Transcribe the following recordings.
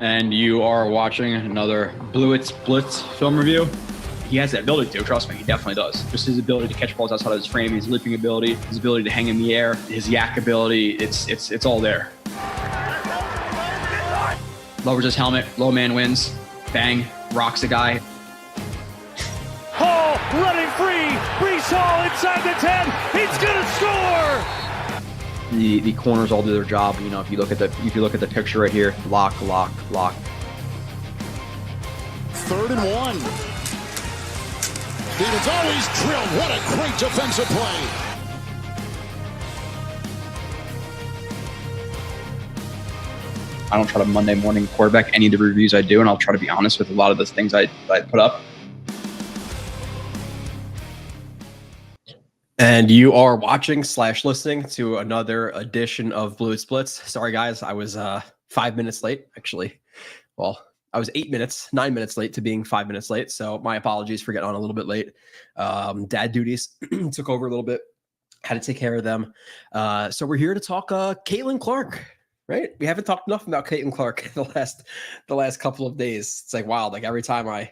And you are watching another Blewett Blitz film review. He has that ability to, trust me, he definitely does. Just his ability to catch balls outside of his frame, his leaping ability, his ability to hang in the air, his yak ability, it's all there. Lowers his helmet, low man wins, bang, rocks a guy. Hall running free, Brees Hall inside the 10, he's gonna score! The corners all do their job. You know, if you look at the picture right here, lock. 3rd and 1. Stevens always drilled. What a great defensive play. I don't try to Monday morning quarterback any of the reviews I do, and I'll try to be honest with a lot of the things I put up. And you are watching / listening to another edition of Blewett Blitz. Sorry, guys, I was 5 minutes late, actually. Well, I was 9 minutes late to being 5 minutes late. So my apologies for getting on a little bit late. Dad duties took over a little bit. Had to take care of them. So we're here to talk Caitlin Clark, right? We haven't talked enough about Caitlin Clark the last couple of days. It's like wild. Like every time I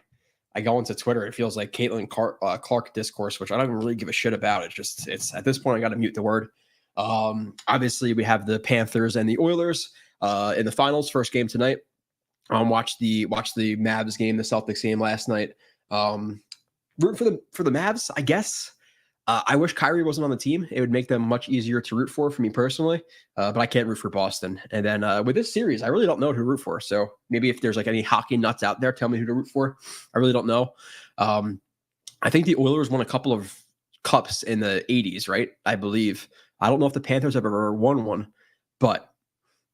go into Twitter, it feels like Caitlin Clark discourse, which I don't even really give a shit about. It's at this point, I got to mute the word. Obviously, we have the Panthers and the Oilers in the finals. First game tonight. Watch the Mavs game, the Celtics game last night. Root for the Mavs, I guess. I wish Kyrie wasn't on the team. It would make them much easier to root for me personally. But I can't root for Boston. And then with this series, I really don't know who to root for. So maybe if there's like any hockey nuts out there, tell me who to root for. I really don't know. I think the Oilers won a couple of cups in the 80s, right? I believe. I don't know if the Panthers have ever won one. But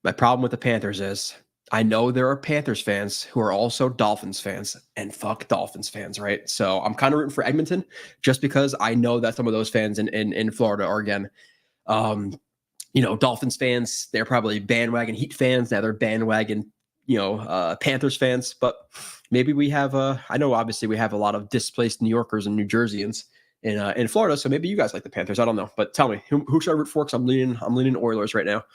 my problem with the Panthers is I know there are Panthers fans who are also Dolphins fans, and fuck Dolphins fans, right? So I'm kind of rooting for Edmonton just because I know that some of those fans in Florida are, again, Dolphins fans. They're probably bandwagon Heat fans. Now they're bandwagon, Panthers fans. But maybe we have, I know obviously we have a lot of displaced New Yorkers and New Jerseyans in Florida. So maybe you guys like the Panthers. I don't know. But tell me, who should I root for? Because I'm leaning Oilers right now.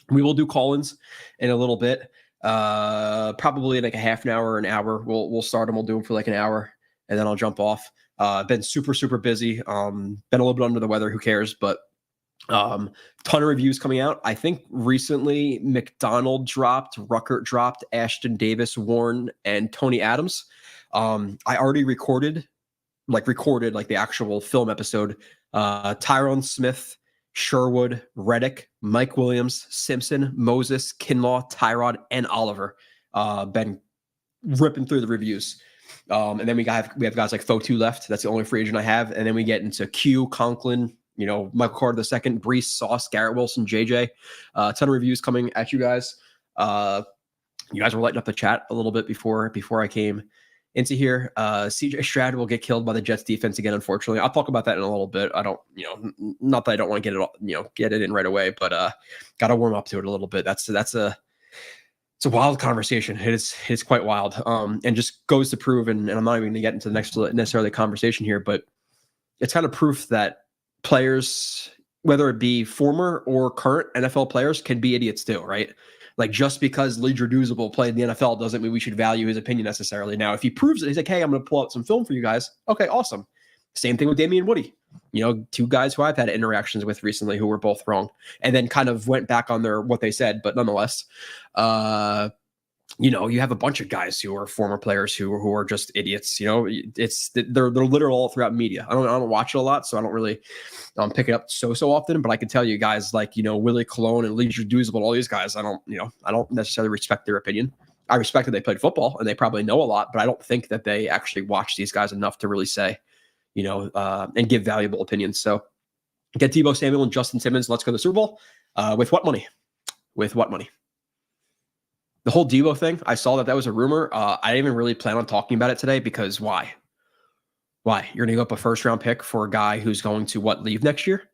We will do call-ins in a little bit, probably like a half an hour or an hour. We'll start them. We'll do them for like an hour, and then I'll jump off. Been super, super busy. Been a little bit under the weather. Who cares? But ton of reviews coming out. I think recently McDonald dropped, Ruckert dropped, Ashton Davis, Warren, and Tony Adams. I already recorded like the actual film episode. Tyrone Smith, Sherwood, Reddick, Mike Williams, Simpson, Moses, Kinlaw, Tyrod, and Oliver been ripping through the reviews. And then we have guys like Fotu left. That's the only free agent I have. And then we get into Q, Conklin, Michael Carter II, Brees, Sauce, Garrett Wilson, JJ. A ton of reviews coming at you guys. You guys were lighting up the chat a little bit before I came into here. CJ Stroud will get killed by the Jets defense again, unfortunately. I'll talk about that in a little bit. I don't, not that I don't want to get it in right away, but got to warm up to it a little bit. It's a wild conversation. It's quite wild. And just goes to prove, and I'm not even going to get into the next necessarily conversation here, but it's kind of proof that players, whether it be former or current NFL players, can be idiots too, right? Like, just because Lee Duzable played in the NFL doesn't mean we should value his opinion necessarily. Now, if he proves it, he's like, hey, I'm going to pull out some film for you guys. Okay, awesome. Same thing with Damian Woody. Two guys who I've had interactions with recently who were both wrong and then kind of went back on what they said. But nonetheless, you have a bunch of guys who are former players who are just idiots. They're literal all throughout media. I don't watch it a lot, so I don't really pick it up so often. But I can tell you guys like Willie Colon and Lee Duzable, all these guys. I don't necessarily respect their opinion. I respect that they played football and they probably know a lot, but I don't think that they actually watch these guys enough to really say, and give valuable opinions. So get Deebo Samuel and Justin Simmons. Let's go to the Super Bowl. With what money? With what money? The whole Deebo thing, I saw that was a rumor. I didn't even really plan on talking about it today because why? Why? You're going to give up a first-round pick for a guy who's going to, leave next year?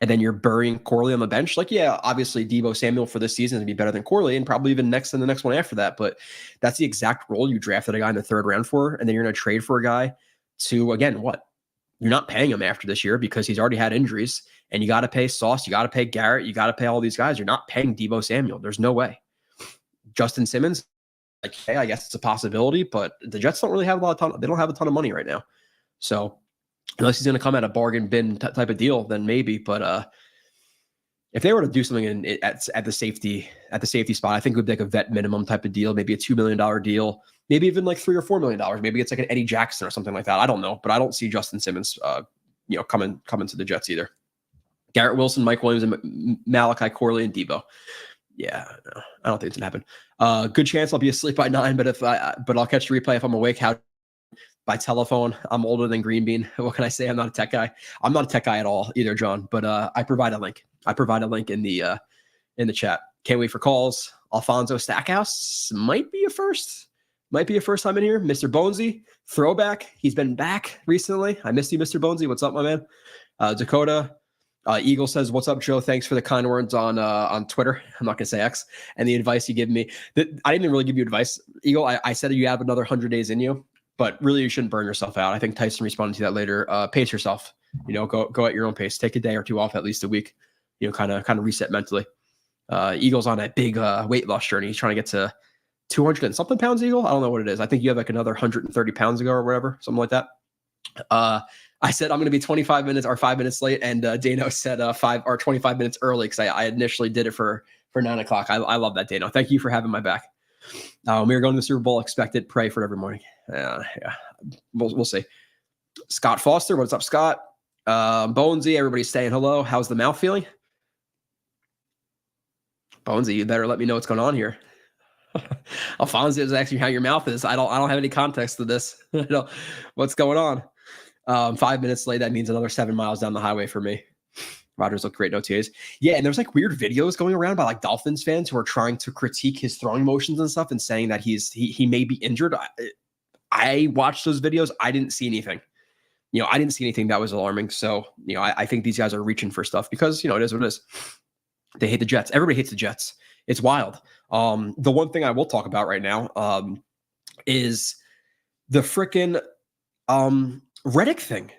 And then you're burying Corley on the bench? Like, yeah, obviously Deebo Samuel for this season is going to be better than Corley and probably even next and the next one after that. But that's the exact role you drafted a guy in the 3rd round for, and then you're going to trade for a guy to, again, what? You're not paying him after this year because he's already had injuries, and you got to pay Sauce, you got to pay Garrett, you got to pay all these guys. You're not paying Deebo Samuel. There's no way. Justin Simmons, like, hey, I guess it's a possibility, but the Jets don't really have they don't have a ton of money right now. So unless he's going to come at a bargain bin type of deal, then maybe. But if they were to do something at the safety spot, I think it would be like a vet minimum type of deal, maybe a $2 million deal, maybe even like $3 or $4 million. Maybe it's like an Eddie Jackson or something like that. I don't know, but I don't see Justin Simmons, coming to the Jets either. Garrett Wilson, Mike Williams, and Malachi Corley and Debo. Yeah, no, I don't think it's gonna happen. Good chance I'll be asleep by 9, but I'll catch the replay if I'm awake. How by telephone? I'm older than Green Bean. What can I say? I'm not a tech guy. I'm not a tech guy at all either, John. But I provide a link. I provide a link in the chat. Can't wait for calls. Alfonso Stackhouse might be a first. Might be a first time in here. Mr. Bonesy, throwback. He's been back recently. I missed you, Mr. Bonesy. What's up, my man? Dakota. Eagle says, "What's up, Joe? Thanks for the kind words on Twitter." I'm not gonna say X, and the advice you give me. I didn't really give you advice, Eagle. I said you have another 100 days in you, but really you shouldn't burn yourself out. I think Tyson responded to that later. Pace yourself. Go at your own pace. Take a day or two off, at least a week. Kind of reset mentally. Eagle's on a big weight loss journey. He's trying to get to 200 and something pounds. Eagle, I don't know what it is. I think you have like another 130 pounds ago or whatever, something like that. I said I'm going to be 25 minutes or 5 minutes late, and Dano said 5 or 25 minutes early because I initially did it for 9 o'clock. I love that, Dano. Thank you for having my back. We are going to the Super Bowl. Expect it. Pray for it every morning. Yeah, we'll see. Scott Foster, what's up, Scott? Bonesy, everybody's saying hello. How's the mouth feeling? Bonesy, you better let me know what's going on here. Alfonso is asking how your mouth is. I don't have any context to this. What's going on? 5 minutes late, that means another 7 miles down the highway for me. Rodgers looked great in OTAs. Yeah, and there's like weird videos going around by like Dolphins fans who are trying to critique his throwing motions and stuff and saying that he may be injured. I watched those videos. I didn't see anything. I didn't see anything that was alarming. So, I think these guys are reaching for stuff because, it is what it is. They hate the Jets. Everybody hates the Jets. It's wild. The one thing I will talk about right now is the freaking Reddick thing.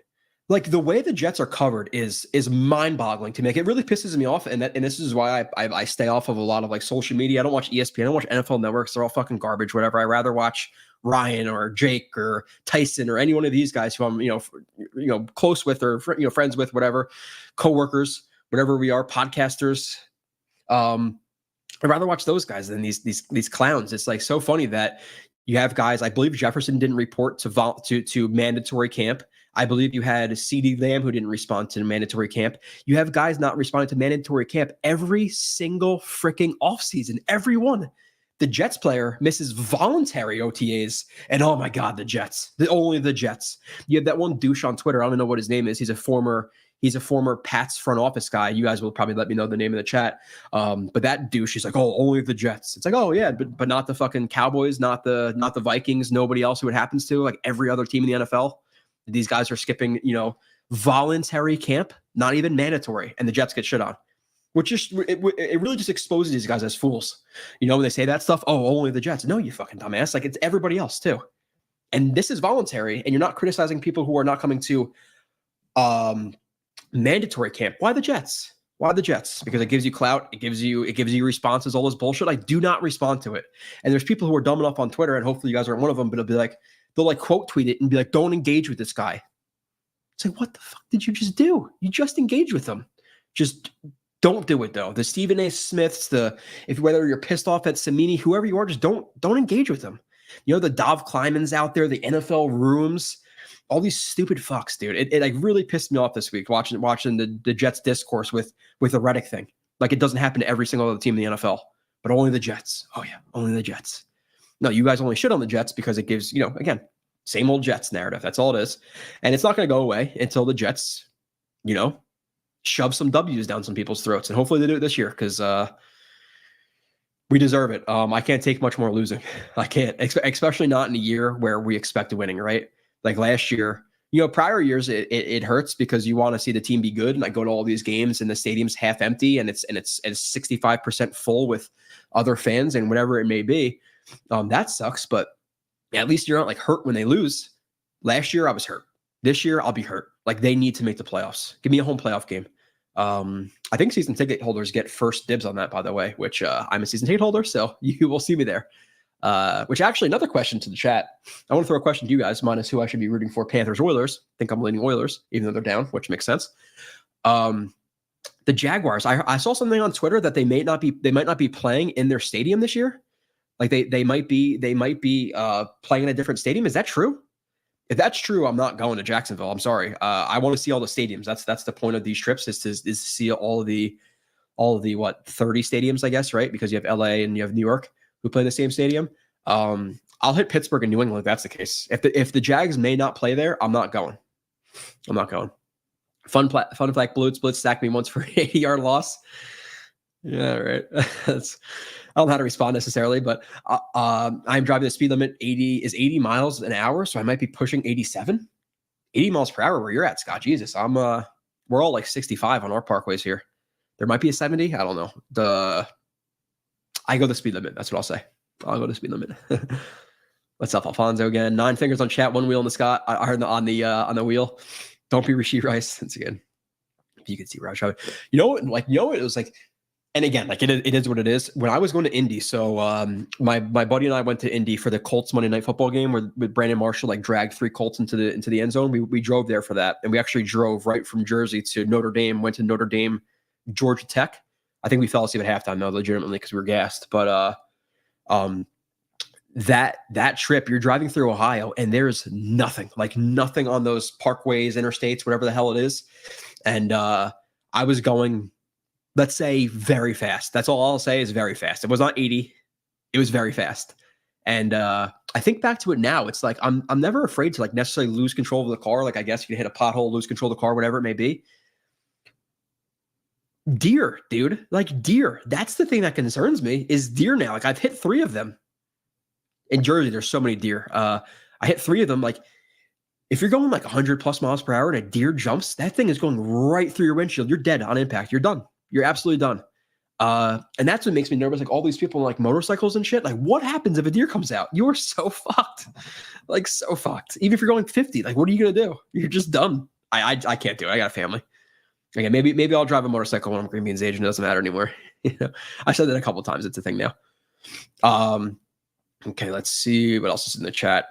Like the way the Jets are covered is mind-boggling to me. Like, it really pisses me off, and this is why I stay off of a lot of like social media. I don't watch ESPN. I don't watch NFL networks. They're all fucking garbage. Whatever. I rather watch Ryan or Jake or Tyson or any one of these guys who I'm close with or friends with, whatever, coworkers, whatever we are, podcasters. I'd rather watch those guys than these clowns. It's like so funny that you have guys. I believe Jefferson didn't report to mandatory camp. I believe you had CeeDee Lamb who didn't respond to mandatory camp. You have guys not responding to mandatory camp every single freaking offseason. Everyone. The Jets player misses voluntary OTAs. And oh my God, the Jets. Only the Jets. You have that one douche on Twitter. I don't know what his name is. He's a former Pats front office guy. You guys will probably let me know the name in the chat. But that douche, he's like, oh, only the Jets. It's like, oh yeah, but not the fucking Cowboys, not the Vikings, nobody else who it happens to, like every other team in the NFL. These guys are skipping, voluntary camp, not even mandatory, and the Jets get shit on, which it really just exposes these guys as fools. When they say that stuff, oh, only the Jets. No, you fucking dumbass. Like, it's everybody else too. And this is voluntary, and you're not criticizing people who are not coming to mandatory camp. Why the Jets? Why the Jets? Because it gives you clout. It gives you responses, all this bullshit. I do not respond to it. And there's people who are dumb enough on Twitter, and hopefully you guys aren't one of them, but it'll be like, they'll like quote tweet it and be like, don't engage with this guy. It's like, what the fuck did you just do? You just engaged with them. Just don't do it though. The Stephen A. Smiths, whether you're pissed off at Samini, whoever you are, just don't engage with them. The Dov Klymans out there, the NFL rooms, all these stupid fucks, dude. It like really pissed me off this week watching the Jets discourse with the Reddick thing. Like, it doesn't happen to every single other team in the NFL, but only the Jets. Oh yeah, only the Jets. No, you guys only shit on the Jets because it gives, again, same old Jets narrative. That's all it is. And it's not going to go away until the Jets, shove some W's down some people's throats. And hopefully they do it this year because we deserve it. I can't take much more losing. I can't, especially not in a year where we expect winning, right? Like last year, prior years, it hurts because you want to see the team be good. And I go to all these games and the stadium's half empty and it's 65% full with other fans and whatever it may be. That sucks, but at least you're not like hurt when they lose. Last year I was hurt. This year I'll be hurt. Like, they need to make the playoffs. Give me a home playoff game. I think season ticket holders get first dibs on that, by the way, which I'm a season ticket holder, so you will see me there. Which actually, another question to the chat. I want to throw a question to you guys, minus who I should be rooting for, Panthers, Oilers. I think I'm leaning Oilers, even though they're down, which makes sense. The Jaguars, I saw something on Twitter that they might not be playing in their stadium this year. Like they might be playing in a different stadium. Is that true? If that's true, I'm not going to Jacksonville. I'm sorry. I want to see all the stadiums. That's the point of these trips is to see all of the 30 stadiums, I guess, right? Because you have LA and you have New York who play in the same stadium. I'll hit Pittsburgh and New England if that's the case. If the Jags may not play there, I'm not going. Fun fact, Blitz sacked me once for an 80-yard loss. Yeah, right. I don't know how to respond necessarily, but I'm driving the speed limit 80 miles an hour, so I might be pushing 87. 80 miles per hour where you're at, Scott. Jesus, we're all like 65 on our parkways here. There might be a 70. I don't know. I go the speed limit. That's what I'll say. I'll go the speed limit. What's up, Alfonso? Again, 9 fingers on chat, 1 wheel on the Scott. On the wheel. Don't be Rishi Rice. Once again, if you could see Raj, it was like. And again, like it is what it is. When I was going to Indy, so my buddy and I went to Indy for the Colts Monday Night Football game with Brandon Marshall, like dragged 3 Colts into the end zone. We drove there for that, and we actually drove right from Jersey to Notre Dame. Went to Notre Dame, Georgia Tech. I think we fell asleep at halftime though, legitimately, because we were gassed. But that trip, you're driving through Ohio, and there's nothing on those parkways, interstates, whatever the hell it is. And I was going, let's say, very fast. That's all I'll say is very fast. It was not 80. It was very fast. And I think back to it now, it's like I'm never afraid to like necessarily lose control of the car. Like I guess you can hit a pothole, lose control of the car, whatever it may be. Deer, dude. Like deer. That's the thing that concerns me is deer now. Like I've hit 3 of them. In Jersey, there's so many deer. I hit 3 of them. Like if you're going like 100 plus miles per hour and a deer jumps, that thing is going right through your windshield. You're dead on impact. You're done. You're absolutely done. And that's what makes me nervous. Like all these people on like motorcycles and shit. Like what happens if a deer comes out? You are so fucked. Like so fucked. Even if you're going 50, like what are you going to do? You're just done. I can't do it. I got a family. Okay, maybe I'll drive a motorcycle when I'm Green Bean's age and it doesn't matter anymore. You know, I said that a couple of times. It's a thing now. Okay, let's see what else is in the chat.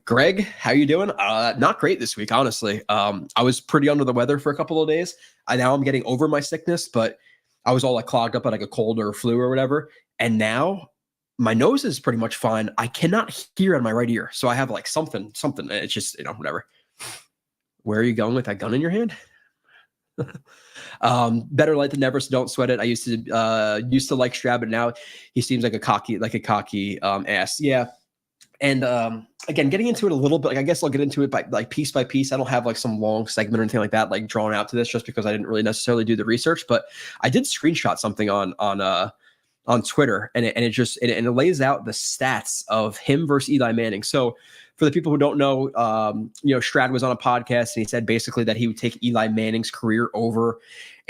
Greg, how you doing? Not great this week, honestly. I was pretty under the weather for a couple of days. Now I'm getting over my sickness, but I was all like clogged up at like a cold or a flu or whatever. And now my nose is pretty much fine. I cannot hear in my right ear. So I have like something. It's just, whatever. Where are you going with that gun in your hand? Better late than never, so don't sweat it. I used to like Stroud, but now he seems like a cocky ass. Yeah. And again, getting into it a little bit, like I guess I'll get into it by piece by piece. I don't have like some long segment or anything like that, like drawn out to this, just because I didn't really necessarily do the research. But I did screenshot something on Twitter, and it lays out the stats of him versus Eli Manning. So for the people who don't know, Stroud was on a podcast and he said basically that he would take Eli Manning's career over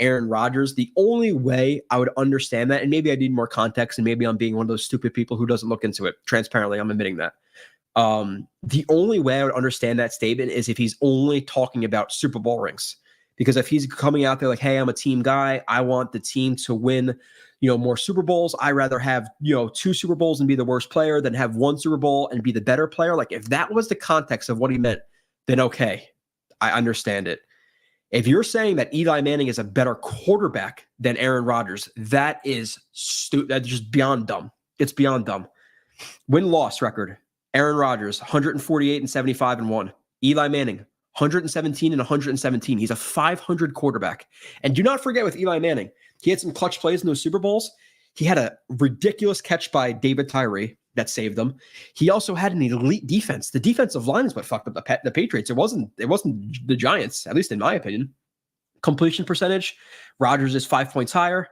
Aaron Rodgers. The only way I would understand that, and maybe I need more context, and maybe I'm being one of those stupid people who doesn't look into it. Transparently, I'm admitting that. The only way I would understand that statement is if he's only talking about Super Bowl rings. Because if he's coming out there like, hey, I'm a team guy, I want the team to win, more Super Bowls. I'd rather have, 2 Super Bowls and be the worst player than have 1 Super Bowl and be the better player. Like if that was the context of what he meant, then okay, I understand it. If you're saying that Eli Manning is a better quarterback than Aaron Rodgers, that is that's just beyond dumb. It's beyond dumb. Win-loss record, Aaron Rodgers, 148-75-1. Eli Manning, 117-117. He's a 500 quarterback. And do not forget with Eli Manning, he had some clutch plays in those Super Bowls. He had a ridiculous catch by David Tyree that saved them. He also had an elite defense. The defensive line is what fucked up the Patriots. It wasn't the Giants, at least in my opinion. Completion percentage, Rodgers is 5 points higher.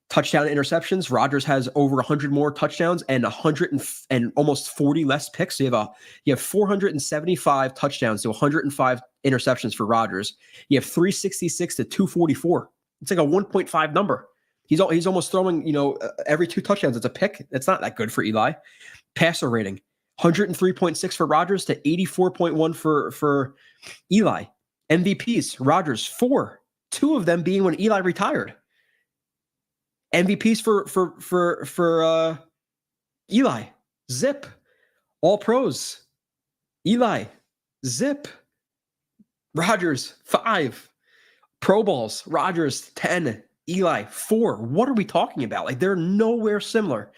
Touchdown interceptions, Rodgers has over 100 more touchdowns and 100 and almost 40 less picks. So you have 475 touchdowns to 105 interceptions for Rodgers. You have 366 to 244. It's like a 1.5 number. He's almost throwing, every 2 touchdowns. It's a pick. It's not that good for Eli. Passer rating, 103.6 for Rodgers to 84.1 for Eli. MVPs, Rodgers 4, 2 of them being when Eli retired. MVPs for Eli, zip. All pros, Eli, zip. Rodgers, 5. Pro Bowls, Rodgers, 10. Eli, 4. What are we talking about? Like, they're nowhere similar.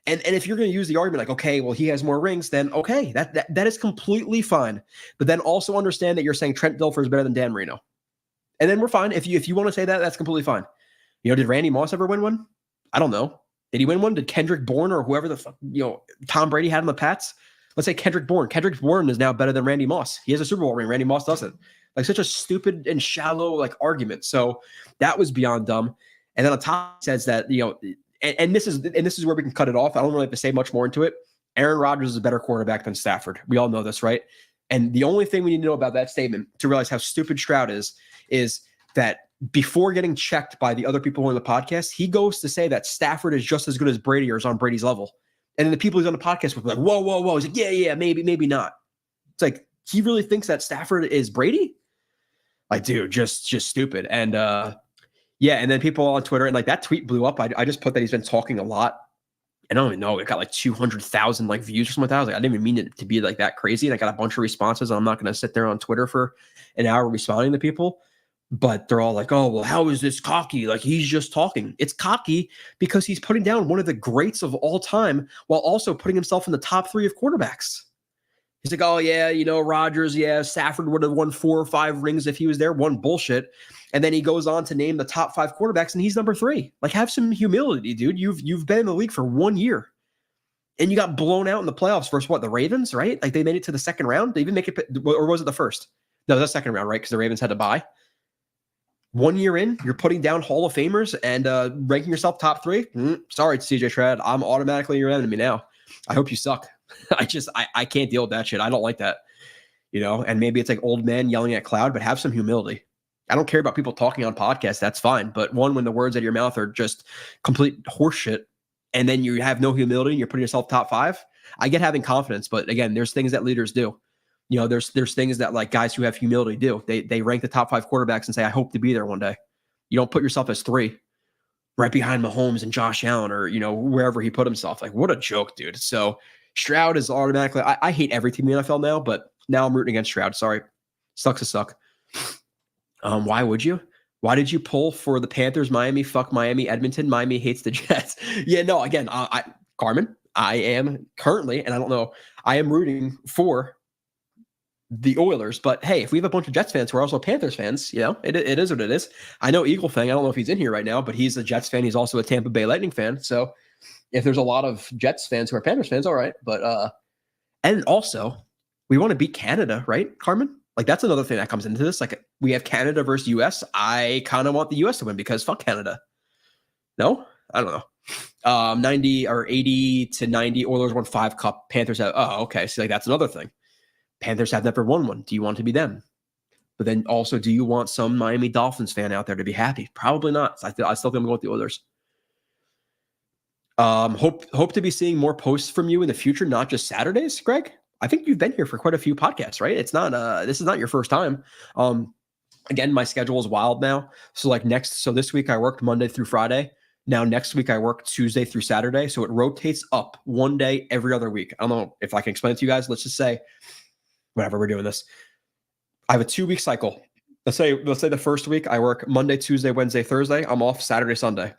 And if you're going to use the argument like, okay, well, he has more rings, then okay, that is completely fine. But then also understand that you're saying Trent Dilfer is better than Dan Marino. And then we're fine. If you want to say that, that's completely fine. Did Randy Moss ever win one? I don't know. Did he win one? Did Kendrick Bourne or whoever the fuck, Tom Brady had on the Pats? Let's say Kendrick Bourne. Kendrick Bourne is now better than Randy Moss. He has a Super Bowl ring. Randy Moss doesn't. Like, such a stupid and shallow like argument. So that was beyond dumb. And then on top says that, and this is where we can cut it off. I don't really have to say much more into it. Aaron Rodgers is a better quarterback than Stafford. We all know this, right? And the only thing we need to know about that statement to realize how stupid Stroud is that before getting checked by the other people who are on the podcast, he goes to say that Stafford is just as good as Brady or is on Brady's level. And then the people who's on the podcast were like, whoa. He's like, yeah, maybe not. It's like, he really thinks that Stafford is Brady? Like, dude, just stupid. And and then people on Twitter, and like that tweet blew up. I just put that he's been talking a lot. I don't even know. It got like 200,000 like views or something like that. I was like, I didn't even mean it to be like that crazy. And I got a bunch of responses. And I'm not going to sit there on Twitter for an hour responding to people. But they're all like, oh, well, how is this cocky? Like, he's just talking. It's cocky because he's putting down one of the greats of all time while also putting himself in the top 3 of quarterbacks. He's like, oh, yeah, Rodgers, Stafford would have won 4 or 5 rings if he was there. One bullshit. And then he goes on to name the top 5 quarterbacks, and he's number 3. Like, have some humility, dude. You've been in the league for 1 year, and you got blown out in the playoffs versus the Ravens, right? Like, they made it to the second round. They even make it, or was it the first? No, the second round, right? Because the Ravens had to bye. 1 year in, you're putting down Hall of Famers and ranking yourself top 3. Sorry, CJ Stroud. I'm automatically your enemy now. I hope you suck. I can't deal with that shit. I don't like that, and maybe it's like old man yelling at cloud, but have some humility. I don't care about people talking on podcasts. That's fine. But when the words out of your mouth are just complete horseshit and then you have no humility and you're putting yourself top 5, I get having confidence. But again, there's things that leaders do. There's things that like guys who have humility do. They rank the top 5 quarterbacks and say, I hope to be there one day. You don't put yourself as 3 right behind Mahomes and Josh Allen or, wherever he put himself. Like, what a joke, dude. So Stroud is automatically, I hate every team in the NFL now, but now I'm rooting against Stroud. Sorry. Sucks to suck. Why would you? Why did you pull for the Panthers, Miami? Fuck Miami, Edmonton. Miami hates the Jets. Again, Carmen, I am currently, and I don't know, I am rooting for the Oilers. But hey, if we have a bunch of Jets fans who are also Panthers fans, it is what it is. I know Eagle fan, I don't know if he's in here right now, but he's a Jets fan. He's also a Tampa Bay Lightning fan. So if there's a lot of Jets fans who are Panthers fans, all right. But and also we want to beat Canada, right, Carmen? Like, that's another thing that comes into this. Like, we have Canada versus US. I kind of want the US to win because fuck Canada. No? I don't know. 90 or 80 to 90. Oilers won 5 cup. Panthers have, okay. So, like, that's another thing. Panthers have never won one. Do you want to be them? But then also, do you want some Miami Dolphins fan out there to be happy? Probably not. I still think I'm going with the Oilers. Hope to be seeing more posts from you in the future, not just Saturdays, Greg. I think you've been here for quite a few podcasts, right? It's not this is not your first time. Again, my schedule is wild now. So this week I worked Monday through Friday. Now next week I work Tuesday through Saturday. So it rotates up one day every other week. I don't know if I can explain it to you guys. Let's just say, whatever, we're doing this. I have a 2-week cycle. Let's say the first week I work Monday, Tuesday, Wednesday, Thursday. I'm off Saturday, Sunday.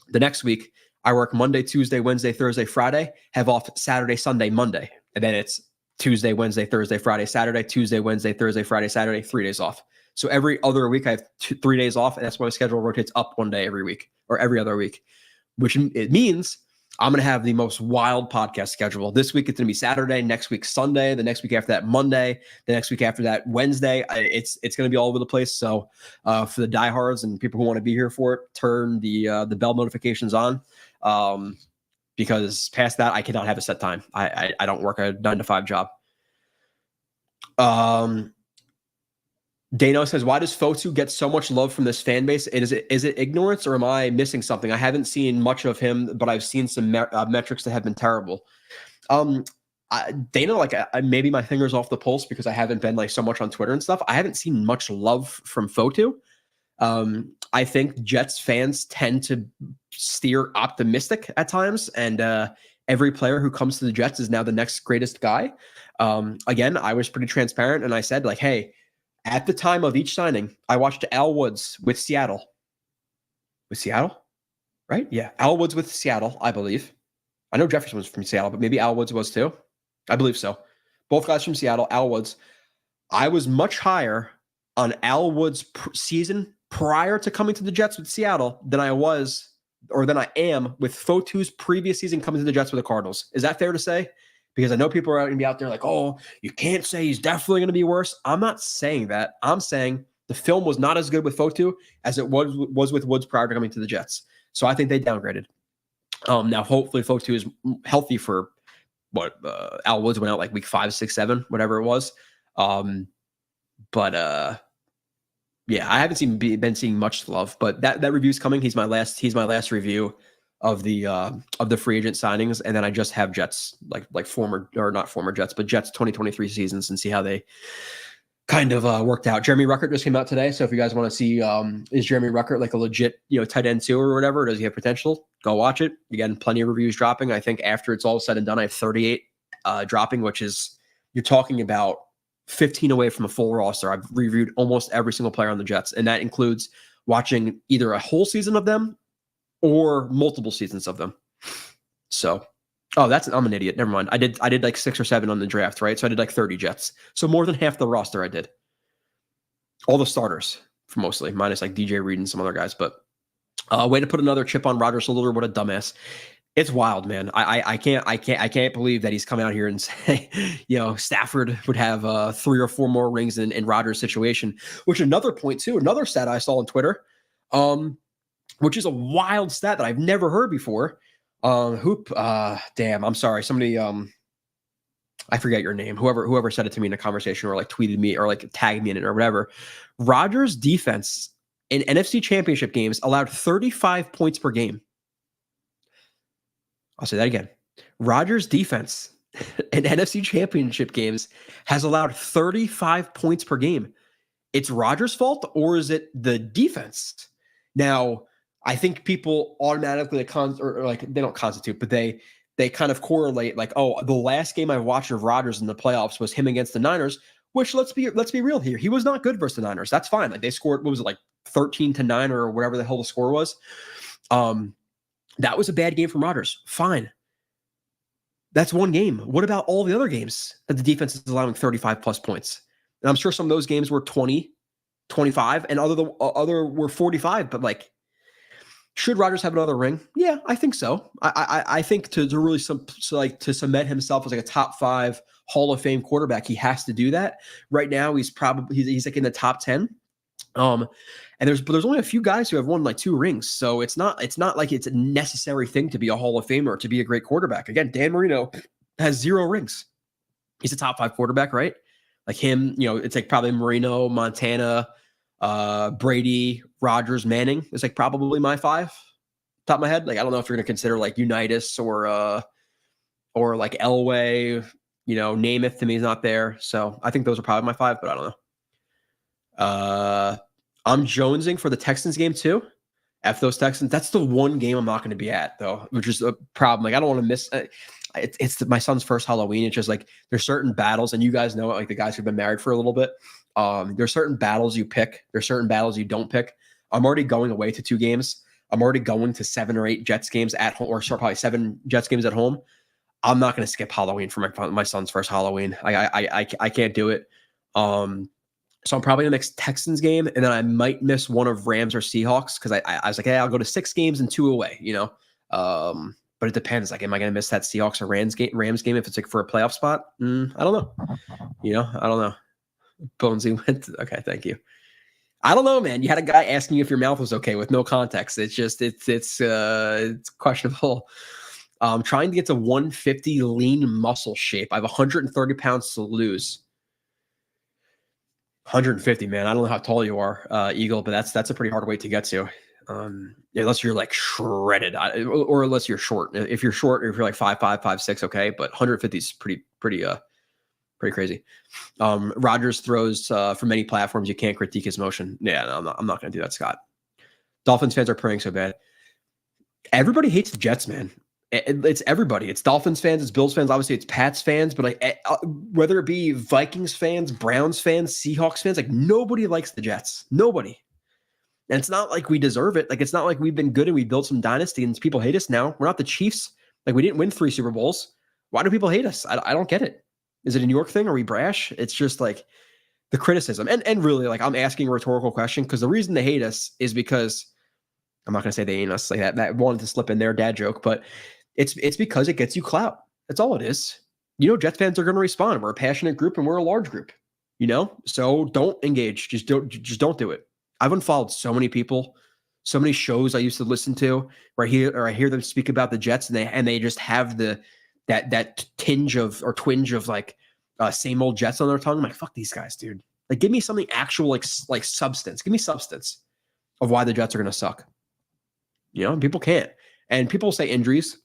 The next week I work Monday, Tuesday, Wednesday, Thursday, Friday, have off Saturday, Sunday, Monday. And then it's Tuesday, Wednesday, Thursday, Friday, Saturday, Tuesday, Wednesday, Thursday, Friday, Saturday, 3 days off. So every other week I have 3 days off, and that's why my schedule rotates up one day every week or every other week, which it means I'm going to have the most wild podcast schedule. This week it's going to be Saturday, next week Sunday, the next week after that Monday, the next week after that Wednesday. It's going to be all over the place. So for the diehards and people who want to be here for it, turn the bell notifications on. Because past that, I cannot have a set time. I don't work a 9-to-5 job. Dano says, why does Fotu get so much love from this fan base? Is it ignorance or am I missing something? I haven't seen much of him, but I've seen some metrics that have been terrible. Dana, maybe my finger's off the pulse because I haven't been so much on Twitter and stuff. I haven't seen much love from Fotu. I think Jets fans tend to steer optimistic at times, and every player who comes to the Jets is now the next greatest guy. Again, I was pretty transparent, and I said, like, hey, at the time of each signing, I watched Al Woods with Seattle. With Seattle? Right? Yeah. Al Woods with Seattle, I believe. I know Jefferson was from Seattle, but maybe Al Woods was too. I believe so. Both guys from Seattle, Al Woods. I was much higher on Al Woods' season prior to coming to the Jets with Seattle than I am with Fotu's previous season coming to the Jets with the Cardinals. Is that fair to say? Because I know people are going to be out there like, oh, you can't say he's definitely going to be worse. I'm not saying that. I'm saying the film was not as good with Fotu as it was with Woods prior to coming to the Jets. So I think they downgraded. Now, hopefully Fotu is healthy for Al Woods went out like week 5, 6, 7, whatever it was. Yeah, I haven't been seeing much love, but that review's coming. He's my last review of the free agent signings, and then I just have Jets like former, or not former Jets, but Jets 2023 seasons, and see how they kind of worked out. Jeremy Ruckert just came out today, so if you guys want to see is Jeremy Ruckert like a legit tight end 2 or whatever, or does he have potential? Go watch it. Again, plenty of reviews dropping. I think after it's all said and done, I have 38 dropping, which is, you're talking about 15 away from a full roster. I've reviewed almost every single player on the Jets, and that includes watching either a whole season of them or multiple seasons of them. So, I'm an idiot. Never mind. I did like 6 or 7 on the draft, right? So I did like 30 Jets. So more than half the roster I did. All the starters, for mostly, minus like DJ Reed and some other guys. But way to put another chip on Rodgers a little. What a dumbass. It's wild, man. I can't believe that he's come out here and say, Stafford would have 3 or 4 more rings in Rodgers' situation. Which another point too, another stat I saw on Twitter, which is a wild stat that I've never heard before. I'm sorry. Somebody, I forget your name. Whoever said it to me in a conversation, or like tweeted me, or like tagged me in it, or whatever. Rodgers' defense in NFC Championship games allowed 35 points per game. I'll say that again. Rodgers' defense in NFC Championship games has allowed 35 points per game. It's Rodgers' fault, or is it the defense? Now, I think people automatically they don't constitute, but they kind of correlate like, oh, the last game I watched of Rodgers in the playoffs was him against the Niners, which let's be real here. He was not good versus the Niners. That's fine. Like, they scored, what was it, like 13-9 or whatever the hell the score was. That was a bad game from Rodgers. Fine. That's one game. What about all the other games that the defense is allowing 35 plus points? And I'm sure some of those games were 20, 25, and other were 45, but like, should Rodgers have another ring? Yeah, I think so. I think to really to cement himself as like a top 5 Hall of Fame quarterback, he has to do that. Right now, he's like in the top 10. And there's only a few guys who have won like 2 rings, so it's not like it's a necessary thing to be a Hall of Famer, to be a great quarterback. Again, Dan Marino has 0 rings. He's a top 5 quarterback, right? Like him, it's like probably Marino, Montana, Brady, Rodgers, Manning is like probably my 5, top of my head. Like, I don't know if you're going to consider like Unitas or like Elway, Namath to me is not there. So I think those are probably my 5, but I don't know. I'm jonesing for the Texans game too. F those Texans. That's the one game I'm not going to be at though, which is a problem. Like, I don't want to miss. It's my son's first Halloween. It's just like there's certain battles, and you guys know it, like the guys who've been married for a little bit. There's certain battles you pick. There's certain battles you don't pick. I'm already going away to 2 games. I'm already going to 7 or 8 Jets games at home, or probably 7 Jets games at home. I'm not going to skip Halloween for my son's first Halloween. I can't do it. So I'm probably going to mix Texans game, and then I might miss one of Rams or Seahawks, because I was like, hey, I'll go to 6 games and 2 away, but it depends. Like, am I going to miss that Seahawks or Rams game if it's like for a playoff spot? I don't know. I don't know. Bonesy went. Okay, thank you. I don't know, man. You had a guy asking you if your mouth was okay with no context. It's just it's questionable. Trying to get to 150 lean muscle shape. I have 130 pounds to lose. 150, man. I don't know how tall you are, Eagle, but that's a pretty hard weight to get to. Unless you're like shredded, or unless you're short. If you're short, or if you're like 5'5", 5'6", okay. But 150 is pretty Pretty crazy. Rodgers throws for many platforms. You can't critique his motion. Yeah, no, I'm not going to do that, Scott. Dolphins fans are praying so bad. Everybody hates the Jets, man. It's everybody. It's Dolphins fans. It's Bills fans. Obviously, it's Pats fans. But like, whether it be Vikings fans, Browns fans, Seahawks fans, like nobody likes the Jets. Nobody. And it's not like we deserve it. Like it's not like we've been good and we built some dynasty and people hate us now. We're not the Chiefs. Like we didn't win 3 Super Bowls. Why do people hate us? I don't get it. Is it a New York thing? Are we brash? It's just like the criticism. And really, like I'm asking a rhetorical question because the reason they hate us is because I'm not going to say they hate us like that. That wanted to slip in their dad joke, but it's because it gets you clout. That's all it is. Jets fans are going to respond. We're a passionate group and we're a large group, so don't engage. Just don't do it. I've unfollowed so many people, so many shows I used to listen to where I hear them speak about the Jets and they just have that tinge of or twinge of like same old Jets on their tongue. I'm like, fuck these guys, dude. Like, give me something actual, like substance. Give me substance of why the Jets are going to suck. People can't. And people say injuries,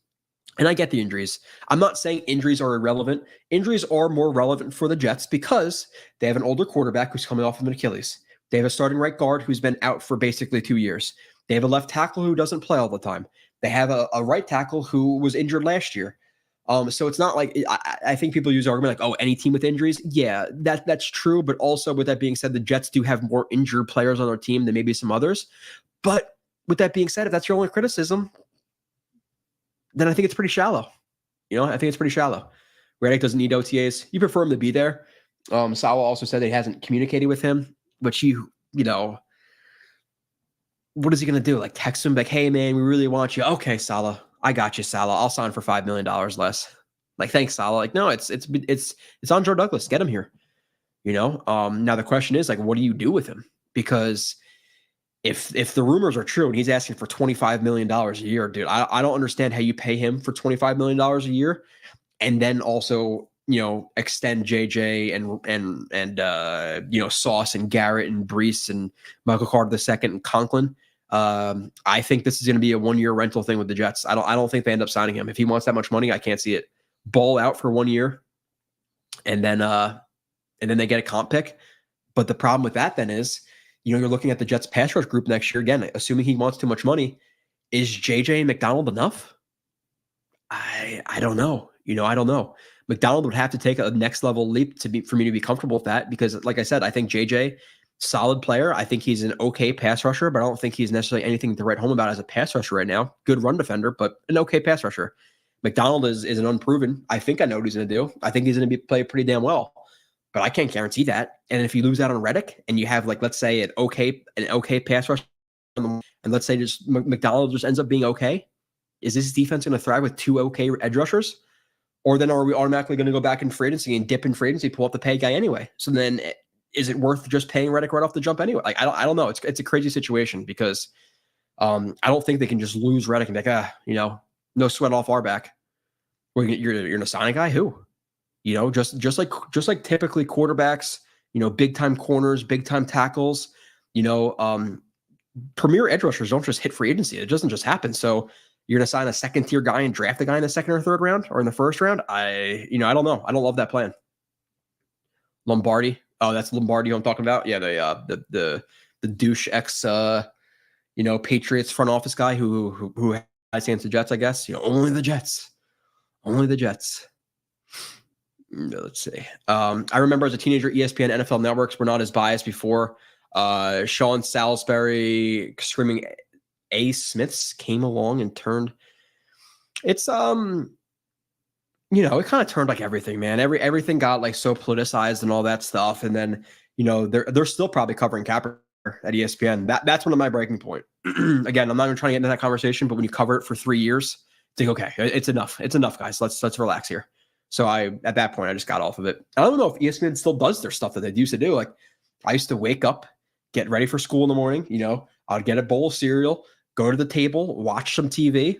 and I get the injuries. I'm not saying injuries are irrelevant. Injuries are more relevant for the Jets because they have an older quarterback who's coming off of an Achilles. They have a starting right guard who's been out for basically 2 years. They have a left tackle who doesn't play all the time. They have a right tackle who was injured last year. So it's not like I think people use the argument like, oh, any team with injuries. Yeah, that's true. But also with that being said, the Jets do have more injured players on their team than maybe some others. But with that being said, if that's your only criticism, then I think it's pretty shallow. I think it's pretty shallow. Reddick doesn't need OTAs. You prefer him to be there. Sawa also said that he hasn't communicated with him, but what is he going to do? Like text him like, hey man, we really want you. Okay, Salah. I got you, Salah. I'll sign for $5 million less. Like, thanks, Salah. Like, no, it's on Joe Douglas. Get him here. Now the question is like, what do you do with him? Because if the rumors are true and he's asking for $25 million a year, dude, I don't understand how you pay him for $25 million a year and then also, extend JJ and Sauce and Garrett and Brees and Michael Carter II and Conklin. I think this is going to be a 1-year rental thing with the Jets. I don't think they end up signing him. If he wants that much money, I can't see it. Ball out for 1 year, and then they get a comp pick. But the problem with that then is, you're looking at the Jets pass rush group next year again. Assuming he wants too much money, is JJ and McDonald enough? I don't know. I don't know. McDonald would have to take a next level leap for me to be comfortable with that because, like I said, I think JJ. Solid player. I think he's an okay pass rusher, but I don't think he's necessarily anything to write home about as a pass rusher right now. Good run defender, but an okay pass rusher. McDonald is an unproven. I think I know what he's going to do. I think he's going to play pretty damn well, but I can't guarantee that. And if you lose out on Reddick and you have, like, let's say an okay pass rusher, and let's say just McDonald just ends up being okay, is this defense going to thrive with 2 okay edge rushers? Or then are we automatically going to go back in free agency and dip in free agency, pull up the pay guy anyway? So then is it worth just paying Reddick right off the jump anyway? Like, I don't know. It's a crazy situation because I don't think they can just lose Reddick and be like, no sweat off our back. Well, you're going to sign a guy who, just like typically quarterbacks, big time corners, big time tackles, premier edge rushers don't just hit free agency. It doesn't just happen. So you're going to sign a second tier guy and draft the guy in the second or third round or in the first round. I don't know. I don't love that plan. Lombardi. Oh, that's Lombardi who I'm talking about. Yeah, the douche ex Patriots front office guy who has against the Jets, I guess. Only the Jets. Only the Jets. Let's see. I remember as a teenager, ESPN NFL networks were not as biased before. Sean Salisbury screaming A. Smiths came along and turned. It's it kind of turned like everything, man. Everything got like so politicized and all that stuff. And then, they're still probably covering Kaepernick at ESPN. That's one of my breaking point. Again, I'm not even trying to get into that conversation, but when you cover it for 3 years, think, okay, it's enough. It's enough, guys. Let's relax here. So at that point, I just got off of it. I don't know if ESPN still does their stuff that they used to do. Like, I used to wake up, get ready for school in the morning. I'd get a bowl of cereal, go to the table, watch some TV,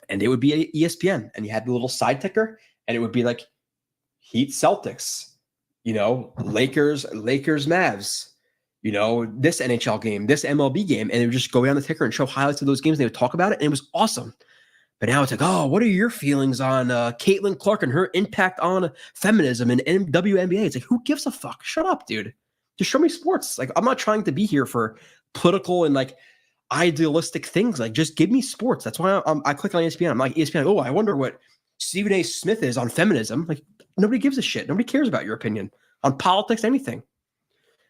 and it would be ESPN. And you had the little side ticker, and it would be like Heat Celtics, Lakers Mavs, this NHL game, this MLB game. And it would just go down the ticker and show highlights of those games. And they would talk about it. And it was awesome. But now it's like, oh, what are your feelings on Caitlin Clark and her impact on feminism and WNBA? It's like, who gives a fuck? Shut up, dude. Just show me sports. Like, I'm not trying to be here for political and like idealistic things. Like, just give me sports. That's why I click on ESPN. I'm like, ESPN, oh, I wonder what Stephen A. Smith is on feminism. Like, nobody gives a shit. Nobody cares about your opinion on politics, anything.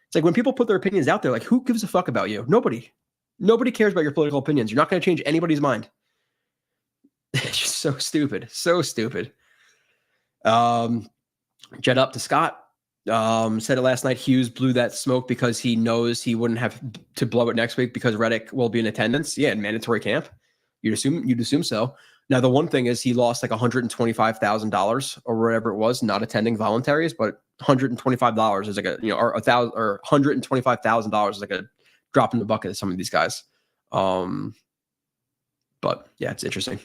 It's like when people put their opinions out there, like, who gives a fuck about you? Nobody. Nobody cares about your political opinions. You're not going to change anybody's mind. It's just so stupid. So stupid. Jet up to Scott. Said it last night. Hughes blew that smoke because he knows he wouldn't have to blow it next week because Reddick will be in attendance. Yeah, in mandatory camp. You'd assume so. Now, the one thing is he lost like $125,000 or whatever it was, not attending voluntaries, but $125 is like a, or $125,000 is like a drop in the bucket of some of these guys. But yeah, it's interesting.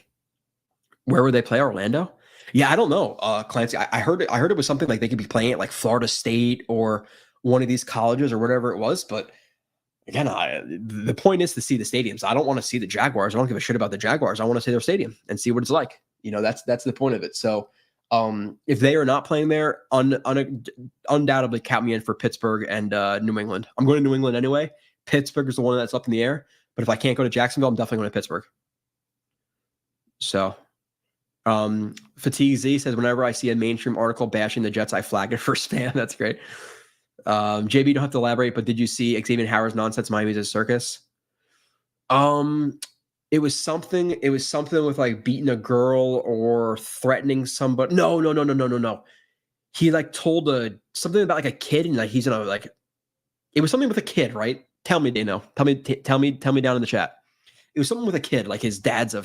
Where would they play? Orlando? Yeah, I don't know. Clancy, I heard it was something like they could be playing at like Florida State or one of these colleges or whatever it was. But again, the point is to see the stadiums. I don't want to see the Jaguars. I don't give a shit about the Jaguars. I want to see their stadium and see what it's like. That's the point of it. So if they are not playing there, undoubtedly count me in for Pittsburgh and New England. I'm going to New England anyway. Pittsburgh is the one that's up in the air. But if I can't go to Jacksonville, I'm definitely going to Pittsburgh. So Fatigue Z says, whenever I see a mainstream article bashing the Jets, I flag it for spam. That's great. JB, you don't have to elaborate, but did you see Xavier Howard's nonsense Miami's a circus? It was something with like beating a girl or threatening somebody. No. He like told something about like a kid and like he's gonna like it was something with a kid, right? Tell me, Dano. Tell me down in the chat. It was something with a kid, like his dad's a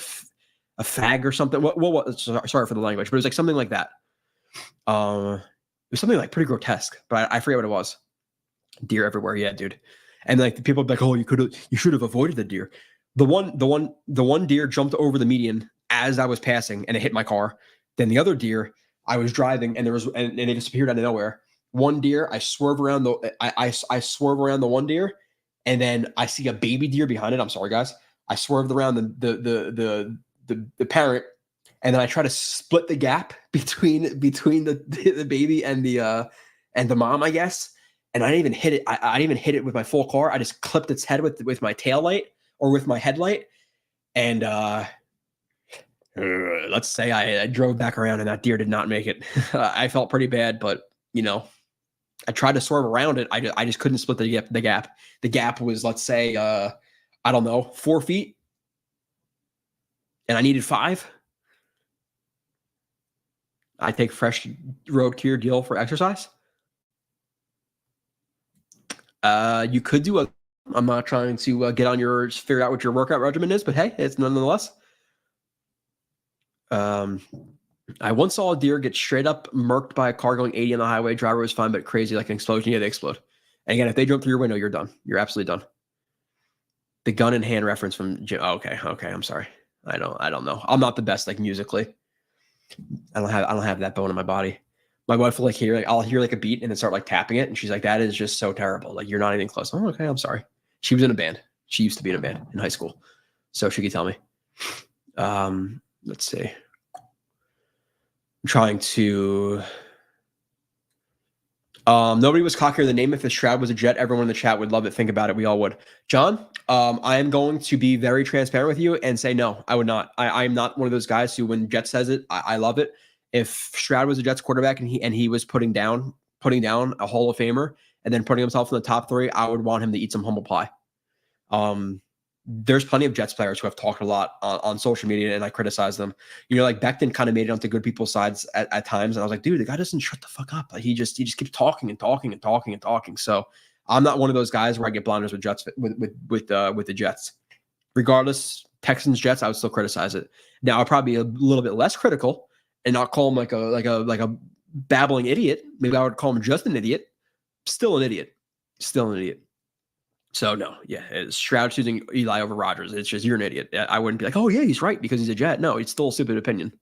fag or something. What? Sorry for the language, but it was like something like that. It was something like pretty grotesque, but I forget what it was. Deer everywhere, yeah, dude. And like the people would be like, oh, you should have avoided the deer. The one deer jumped over the median as I was passing, and it hit my car. Then the other deer, I was driving, and and it disappeared out of nowhere. One deer, I swerve around I swerve around the one deer, and then I see a baby deer behind it. I'm sorry, guys. I swerved around the parent, and then I try to split the gap between the baby and the mom, I guess. And I didn't even hit it. I didn't even hit it with my full car. I just clipped its head with my tail light or with my headlight. And let's say I drove back around, and that deer did not make it. I felt pretty bad, but I tried to swerve around it. I just couldn't split the gap. The gap was, let's say, I don't know, 4 feet. And I needed 5. I take fresh road cure deal for exercise. You could do I'm not trying to get on figure out what your workout regimen is, but hey, it's nonetheless. I once saw a deer get straight up murked by a car going 80 on the highway. Driver was fine, but crazy like an explosion. Yeah, they explode. And again, if they jump through your window, you're done. You're absolutely done. The gun in hand reference from Jim. Oh, okay. I'm sorry. I don't know. I'm not the best like musically. I don't have that bone in my body. My wife will I'll hear like a beat and then start like tapping it, and she's like, "That is just so terrible. Like you're not even close." Oh, okay. I'm sorry. She was in a band. She used to be in a band in high school, so she could tell me. Let's see. I'm trying to. Nobody was cockier than the name. If the Stroud was a Jet, everyone in the chat would love it. Think about it. We all would. John, I am going to be very transparent with you and say no, I would not. I am not one of those guys who, when Jet says it, I love it. If Stroud was a Jets quarterback and he was putting down a Hall of Famer and then putting himself in the top 3, I would want him to eat some humble pie. There's plenty of Jets players who have talked a lot on social media, and I criticize them. Like Becton kind of made it onto good people's sides at times, and I was like, dude, the guy doesn't shut the fuck up. Like he just keeps talking and talking and talking and talking. So I'm not one of those guys where I get blinders with Jets with the Jets. Regardless, Texans Jets, I would still criticize it. Now I'd probably be a little bit less critical and not call him like a babbling idiot. Maybe I would call him just an idiot. Still an idiot. So no, yeah, it's Stroud choosing Eli over Rodgers. It's just, you're an idiot. I wouldn't be like, oh yeah, he's right because he's a Jet. No, it's still a stupid opinion.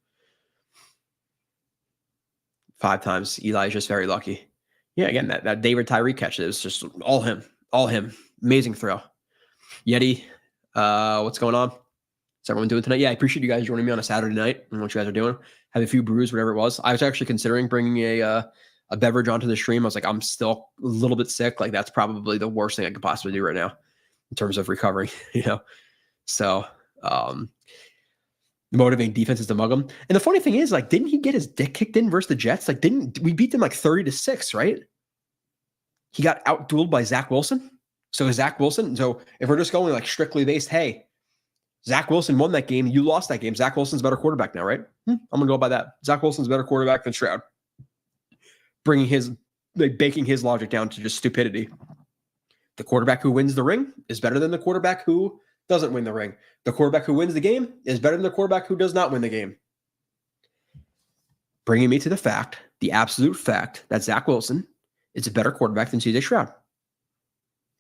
5 times. Eli is just very lucky. Yeah, again, that David Tyree catch is just all him. Amazing throw. Yeti, what's going on? Is everyone doing tonight? Yeah, I appreciate you guys joining me on a Saturday night and what you guys are doing. Have a few brews, whatever it was. I was actually considering bringing a beverage onto the stream. I was like, I'm still a little bit sick. Like that's probably the worst thing I could possibly do right now in terms of recovering, So motivating defense is to mug him. And the funny thing is, like, didn't he get his dick kicked in versus the Jets? Like, didn't we beat them like 30-6, right? He got out-dueled by Zach Wilson. So if we're just going like strictly based, hey, Zach Wilson won that game, you lost that game. Zach Wilson's a better quarterback now, right? I'm gonna go by that. Zach Wilson's a better quarterback than Stroud. Baking his logic down to just stupidity. The quarterback who wins the ring is better than the quarterback who doesn't win the ring. The quarterback who wins the game is better than the quarterback who does not win the game. Bringing me to the absolute fact that Zach Wilson is a better quarterback than CJ Stroud.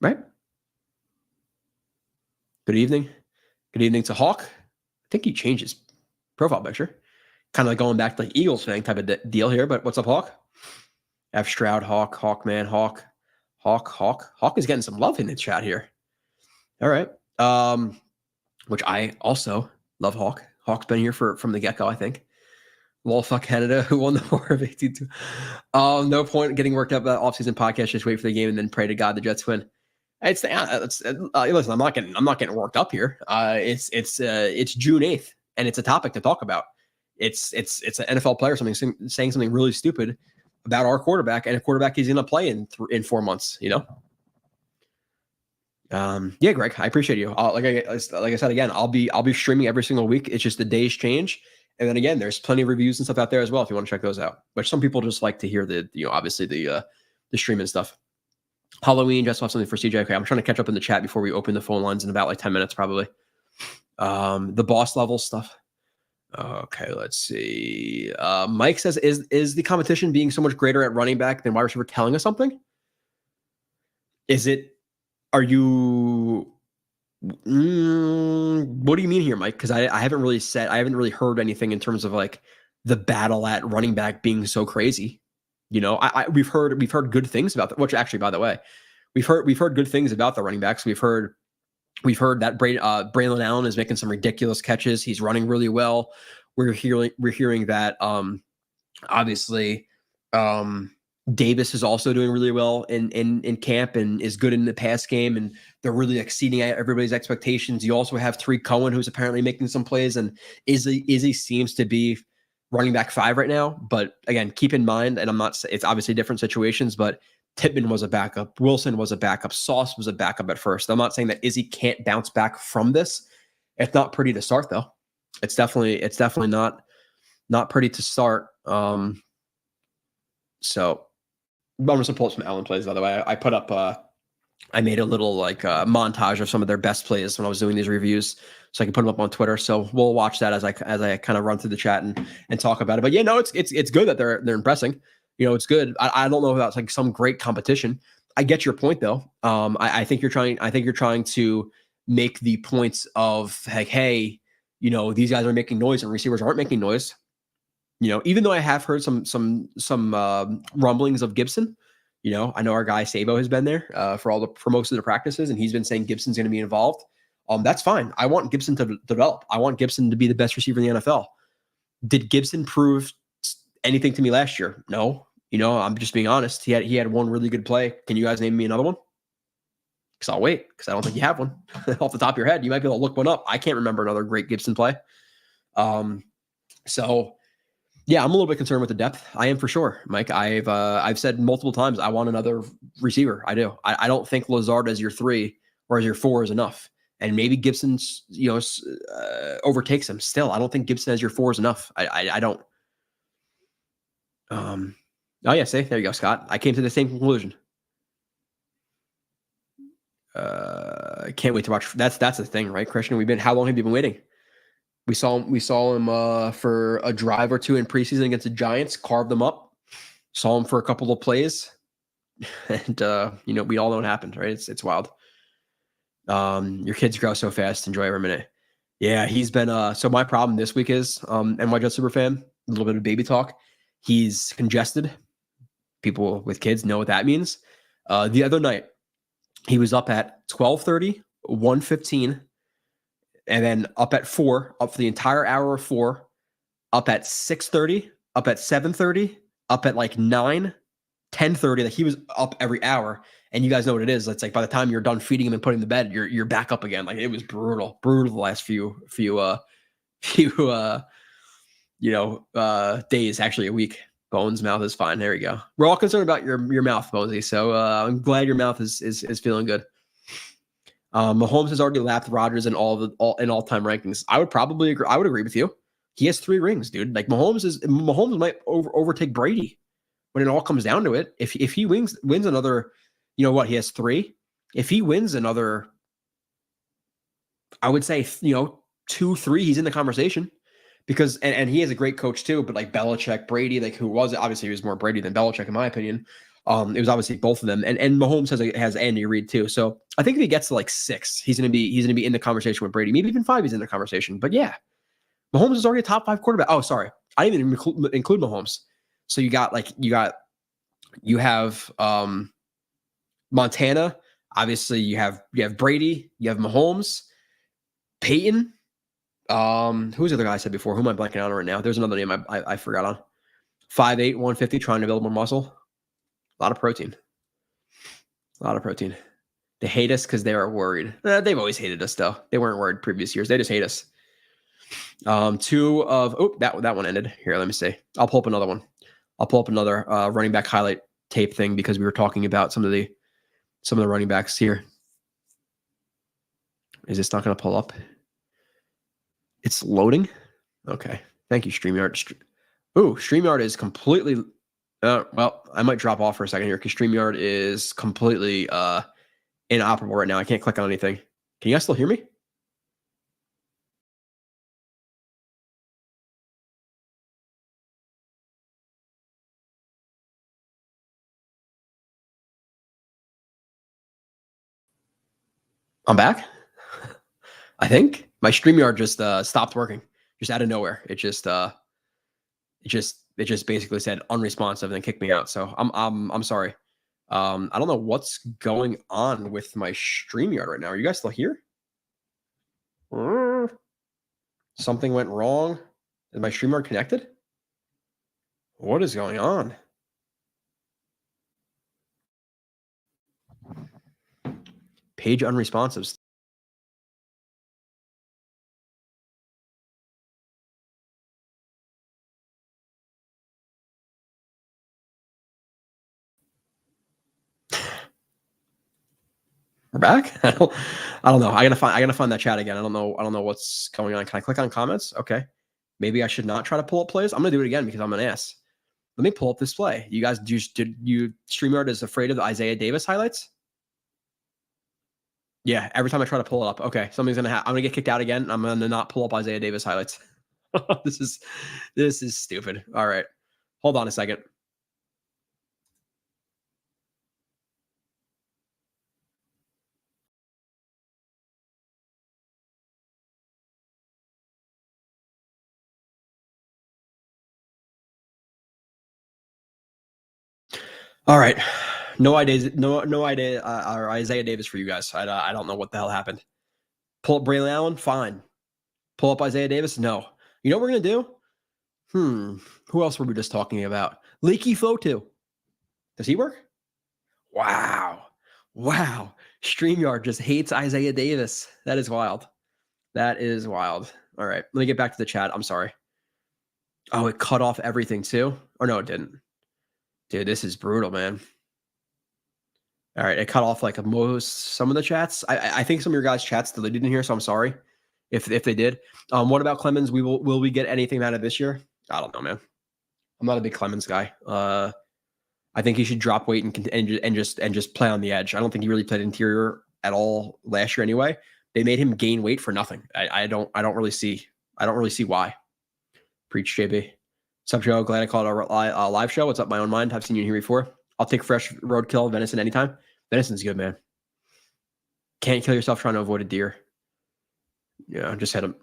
Right? Good evening. Good evening to Hawk. I think he changed his profile picture. Kind of like going back to like Eagles fan type of deal here, but what's up, Hawk? F Stroud, Hawk, man, Hawk is getting some love in the chat here. All right. Which I also love Hawk. Hawk's been here from the get-go, I think. Lol, fuck Canada, who won the War of 18-2. No point getting worked up about offseason podcast. Just wait for the game and then pray to God the Jets win. Listen, I'm not getting worked up here. It's June 8th, and it's a topic to talk about. It's an NFL player saying something really stupid about our quarterback, and a quarterback he's going to play in 4 months. Yeah, Greg, I appreciate you. Like I said again, I'll be streaming every single week. It's just the days change, and then again, there's plenty of reviews and stuff out there as well if you want to check those out. But some people just like to hear obviously the stream and stuff. Halloween, just have something for CJ. Okay, I'm trying to catch up in the chat before we open the phone lines in about like 10 minutes, probably. The boss level stuff. Okay, let's see. Mike says, is the competition being so much greater at running back than wide receiver telling us something? Are you, what do you mean here, Mike? Because I haven't really heard anything in terms of like the battle at running back being so crazy. We've heard good things about that, which actually, by the way, we've heard good things about the running backs. We've heard that Braylon Allen is making some ridiculous catches. He's running really well. We're hearing that obviously Davis is also doing really well in camp and is good in the pass game, and they're really exceeding everybody's expectations. You also have Tariq Cohen, who's apparently making some plays, and Izzy seems to be running back 5 right now. But again, keep in mind, and it's obviously different situations, but Pittman was a backup. Wilson was a backup. Sauce was a backup at first. I'm not saying that Izzy can't bounce back from this. It's not pretty to start though. It's definitely not pretty to start. So I'm just gonna pull up some Allen plays, by the way. I put up I made a little like montage of some of their best plays when I was doing these reviews, so I can put them up on Twitter. So we'll watch that as I kind of run through the chat and talk about it. But yeah, no, it's good that they're impressing. It's good. I don't know if that's like some great competition. I get your point though. I think you're trying to make the points of like, hey, these guys are making noise and receivers aren't making noise. Even though I have heard some rumblings of Gibson. I know our guy Sabo has been there for most of the practices, and he's been saying Gibson's going to be involved. That's fine. I want Gibson to develop. I want Gibson to be the best receiver in the NFL. Did Gibson prove anything to me last year? No. I'm just being honest. He had one really good play. Can you guys name me another one? Because I'll wait, because I don't think you have one off the top of your head. You might be able to look one up. I can't remember another great Gibson play. So yeah, I'm a little bit concerned with the depth. I am for sure, Mike. I've said multiple times I want another receiver. I do. I don't think Lazard as your 3 or as your 4 is enough. And maybe Gibson's overtakes him. Still, I don't think Gibson as your 4 is enough. I don't. Oh yeah, see, there you go, Scott. I came to the same conclusion. I can't wait to watch. That's the thing, right, Christian? How long have you been waiting? We saw him for a drive or two in preseason against the Giants, carved them up. Saw him for a couple of plays, and we all know what happened, right? It's wild. Your kids grow so fast. Enjoy every minute. Yeah, he's been. So my problem this week is, NY Jet super fan. A little bit of baby talk. He's congested. People with kids know what that means. The other night, he was up at 12:30, 1:15, and then up at 4, up for the entire hour of 4, up at 6:30, up at 7:30, up at like 9, 10:30. Like he was up every hour. And you guys know what it is. It's like by the time you're done feeding him and putting him to bed, you're back up again. Like it was brutal the last few days, actually a week. Bones' mouth is fine. There you go. We're all concerned about your mouth, Bonesy. So I'm glad your mouth is feeling good. Mahomes has already lapped Rodgers in all-time rankings. I would probably agree. I would agree with you. He has 3 rings, dude. Like Mahomes might overtake Brady when it all comes down to it. If he wins another, you know what? He has 3. If he wins another, I would say 2, 3. He's in the conversation. Because and he is a great coach too, but like Belichick, Brady, like who was it? Obviously he was more Brady than Belichick in my opinion. It was obviously both of them, and Mahomes has Andy Reid too. So I think if he gets to like 6, he's gonna be in the conversation with Brady. Maybe even 5, he's in the conversation. But yeah, Mahomes is already a top 5 quarterback. Oh, sorry, I didn't even include Mahomes. So you have Montana. Obviously you have Brady. You have Mahomes, Peyton. Who's the other guy I said before? Who am I blanking on right now? There's another name I forgot on. 5'8", 150, trying to build more muscle. A lot of protein. They hate us because they are worried. They've always hated us though. They weren't worried previous years. They just hate us. That one ended. Here, let me see. I'll pull up another one. I'll pull up another running back highlight tape thing because we were talking about some of the running backs here. Is this not going to pull up? It's loading. Okay. Thank you, StreamYard. StreamYard is completely. Well, I might drop off for a second here because StreamYard is completely inoperable right now. I can't click on anything. Can you guys still hear me? I'm back. I think my StreamYard just stopped working, just out of nowhere. It just basically said unresponsive and then kicked me out. So I'm sorry. I don't know what's going on with my StreamYard right now. Are you guys still here? Something went wrong. Is my StreamYard connected? What is going on? Page unresponsive. We're back. I don't know. I gotta find that chat again. I don't know what's going on. Can I click on comments? Okay. Maybe I should not try to pull up plays. I'm gonna do it again because I'm an ass. Let me pull up this play. You guys, StreamYard is afraid of the Isaiah Davis highlights? Yeah, every time I try to pull it up. Okay, something's gonna happen. I'm gonna get kicked out again. I'm gonna not pull up Isaiah Davis highlights. This is stupid. All right. Hold on a second. All right. No idea or Isaiah Davis for you guys. I don't know what the hell happened. Pull up Braylon Allen? Fine. Pull up Isaiah Davis? No. You know what we're going to do? Who else were we just talking about? Leaky Fotu. Does he work? Wow. StreamYard just hates Isaiah Davis. That is wild. All right. Let me get back to the chat. I'm sorry. Oh, it cut off everything too? Or no, it didn't. Dude, this is brutal, man. All right, it cut off like some of the chats. I think some of your guys' chats deleted in here, so I'm sorry if they did. What about Clemens? Will we get anything out of this year? I don't know, man. I'm not a big Clemens guy. I think he should drop weight and just play on the edge. I don't think he really played interior at all last year anyway. They made him gain weight for nothing. I don't really see why. Preach, JB. What's up, Joe? Glad I called our live show. What's up, my own mind? I've seen you here before. I'll take fresh roadkill venison anytime. Venison's good, man. Can't kill yourself trying to avoid a deer. Yeah, just hit them.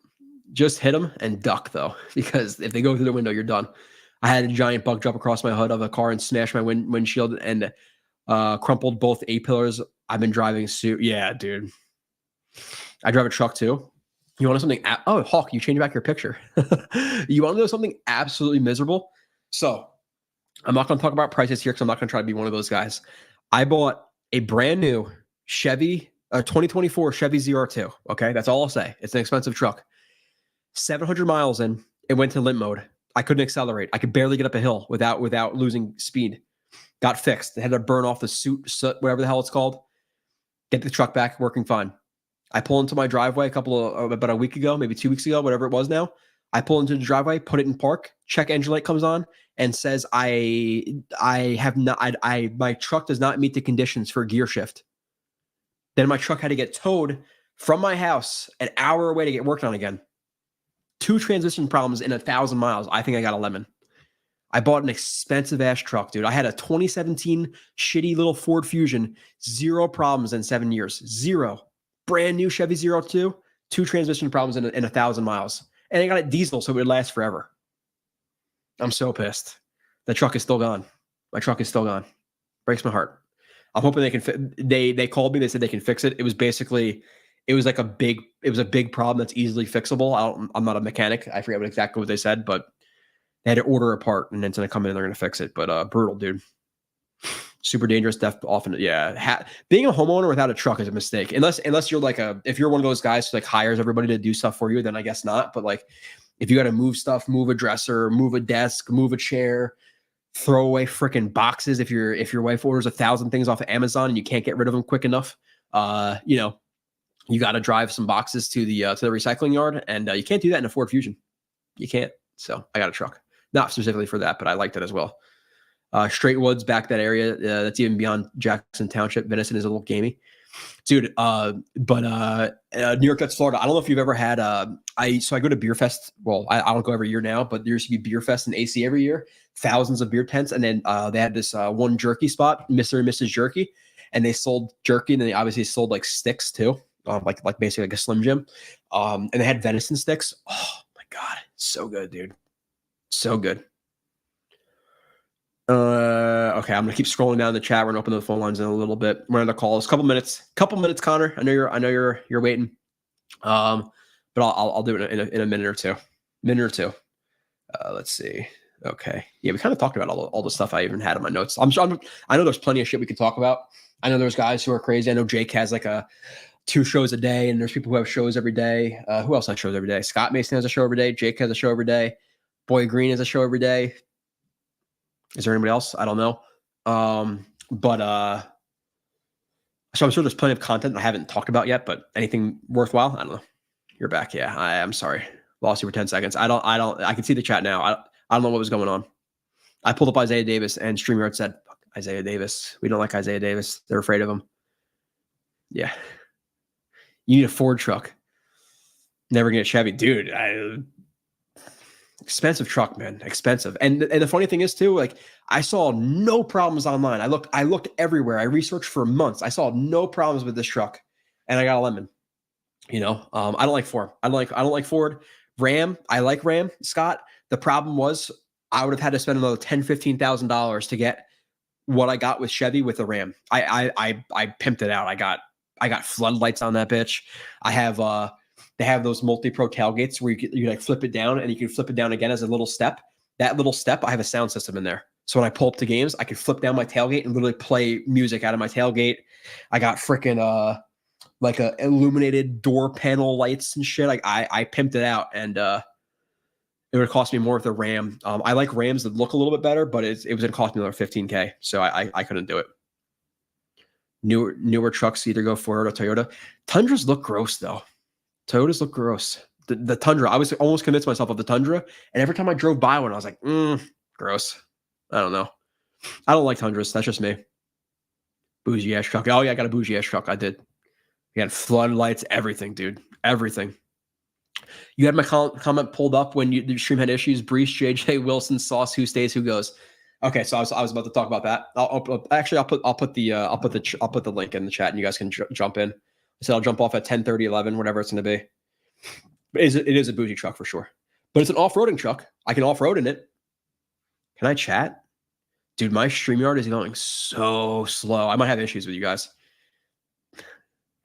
Just hit them and duck, though, because if they go through the window, you're done. I had a giant bug jump across my hood of a car and smash my windshield and crumpled both A-pillars. I've been driving. Yeah, dude. I drive a truck, too. You want to know something? Oh, Hawk, you changed back your picture. You want to know something absolutely miserable? So I'm not going to talk about prices here because I'm not going to try to be one of those guys. I bought a brand new Chevy, 2024 Chevy ZR2. Okay, that's all I'll say. It's an expensive truck. 700 miles in, it went to limp mode. I couldn't accelerate. I could barely get up a hill without losing speed. Got fixed. They had to burn off the soot, whatever the hell it's called. Get the truck back working fine. I pull into my driveway about a week ago, maybe 2 weeks ago, whatever it was now. I pull into the driveway, put it in park, check engine light comes on, and says my truck does not meet the conditions for gear shift. Then my truck had to get towed from my house an hour away to get worked on again. 2 transmission problems in 1,000 miles. I think I got a lemon. I bought an expensive ass truck, dude. I had a 2017 shitty little Ford Fusion, 0 problems in 7 years. 0. Brand new Chevy ZR2, 2 transmission problems in 1,000 miles. And I got it diesel, so it would last forever. I'm so pissed. The truck is still gone. My truck is still gone. Breaks my heart. I'm hoping they can. They called me. They said they can fix it. It was a big problem that's easily fixable. I'm not a mechanic. I forget exactly what they said, but they had to order a part, and then it's gonna come in and they're gonna fix it. But brutal, dude. Super dangerous. Often, yeah. Being a homeowner without a truck is a mistake. Unless you're if you're one of those guys who hires everybody to do stuff for you, then I guess not. But if you got to move stuff, move a dresser, move a desk, move a chair, throw away freaking boxes. If your wife orders 1,000 things off of Amazon and you can't get rid of them quick enough, you got to drive some boxes to the recycling yard, and you can't do that in a Ford Fusion. You can't. So I got a truck, not specifically for that, but I liked it as well. Straight Woods, back that area. That's even beyond Jackson Township. Venison is a little gamey, dude. But New York, that's Florida. I don't know if you've ever had. I go to Beer Fest. Well, I don't go every year now, but there used to be Beer Fest in AC every year. Thousands of beer tents, and then they had this one jerky spot, Mr. and Mrs. Jerky, and they sold jerky, and then they obviously sold sticks too, like basically like a Slim Jim, and they had venison sticks. Oh my god, so good, dude, so good. Okay, I'm gonna keep scrolling down the chat. We're gonna open the phone lines in a little bit. We're on the calls. Couple minutes, Connor. I know you're waiting. But I'll do it in a minute or two. Let's see. Okay, yeah, we kind of talked about all the stuff I even had in my notes. I know there's plenty of shit we could talk about. I know there's guys who are crazy. I know Jake has 2 shows a day, and there's people who have shows every day. Who else has shows every day? Scott Mason has a show every day. Jake has a show every day. Boy Green has a show every day. Is there anybody else? I don't know. So I'm sure there's plenty of content I haven't talked about yet, but anything worthwhile? I don't know. You're back. Yeah. I'm sorry. Lost you for 10 seconds. I can see the chat now. I don't know what was going on. I pulled up Isaiah Davis, and StreamYard said, Isaiah Davis. We don't like Isaiah Davis. They're afraid of him. Yeah. You need a Ford truck. Never get a Chevy. Dude, expensive truck, man. Expensive. And the funny thing is too, I saw no problems online. I looked everywhere. I researched for months. I saw no problems with this truck, and I got a lemon. I don't like Ford. I don't like Ford. Ram. I like Ram, Scott. The problem was I would have had to spend another $10,000, $15,000 to get what I got with Chevy with the Ram. I pimped it out. I got floodlights on that bitch. I have they have those multi-pro tailgates where you flip it down, and you can flip it down again as a little step. That little step, I have a sound system in there. So when I pull up to games, I can flip down my tailgate and literally play music out of my tailgate. I got freaking a illuminated door panel lights and shit. I pimped it out, and it would cost me more with the Ram. I like Rams that look a little bit better, but it was going to cost me another $15K. So I couldn't do it. Newer trucks either go Ford or Toyota. Tundras look gross though. Toyotas look gross. The Tundra, I was almost convinced myself of the Tundra, and every time I drove by one, I was like, gross. I don't know. I don't like Tundras. That's just me. Bougie ass truck. Oh yeah, I got a bougie ass truck. I did. You got floodlights, everything, dude. Everything. You had my comment pulled up when the stream had issues. Brees, JJ, Wilson, Sauce, who stays, who goes. Okay, so I was about to talk about that. I'll put the link in the chat, and you guys can jump in. So I'll jump off at 10:30, 11, whatever it's going to be. But it is a bougie truck for sure. But it's an off-roading truck. I can off-road in it. Can I chat? Dude, my StreamYard is going so slow. I might have issues with you guys.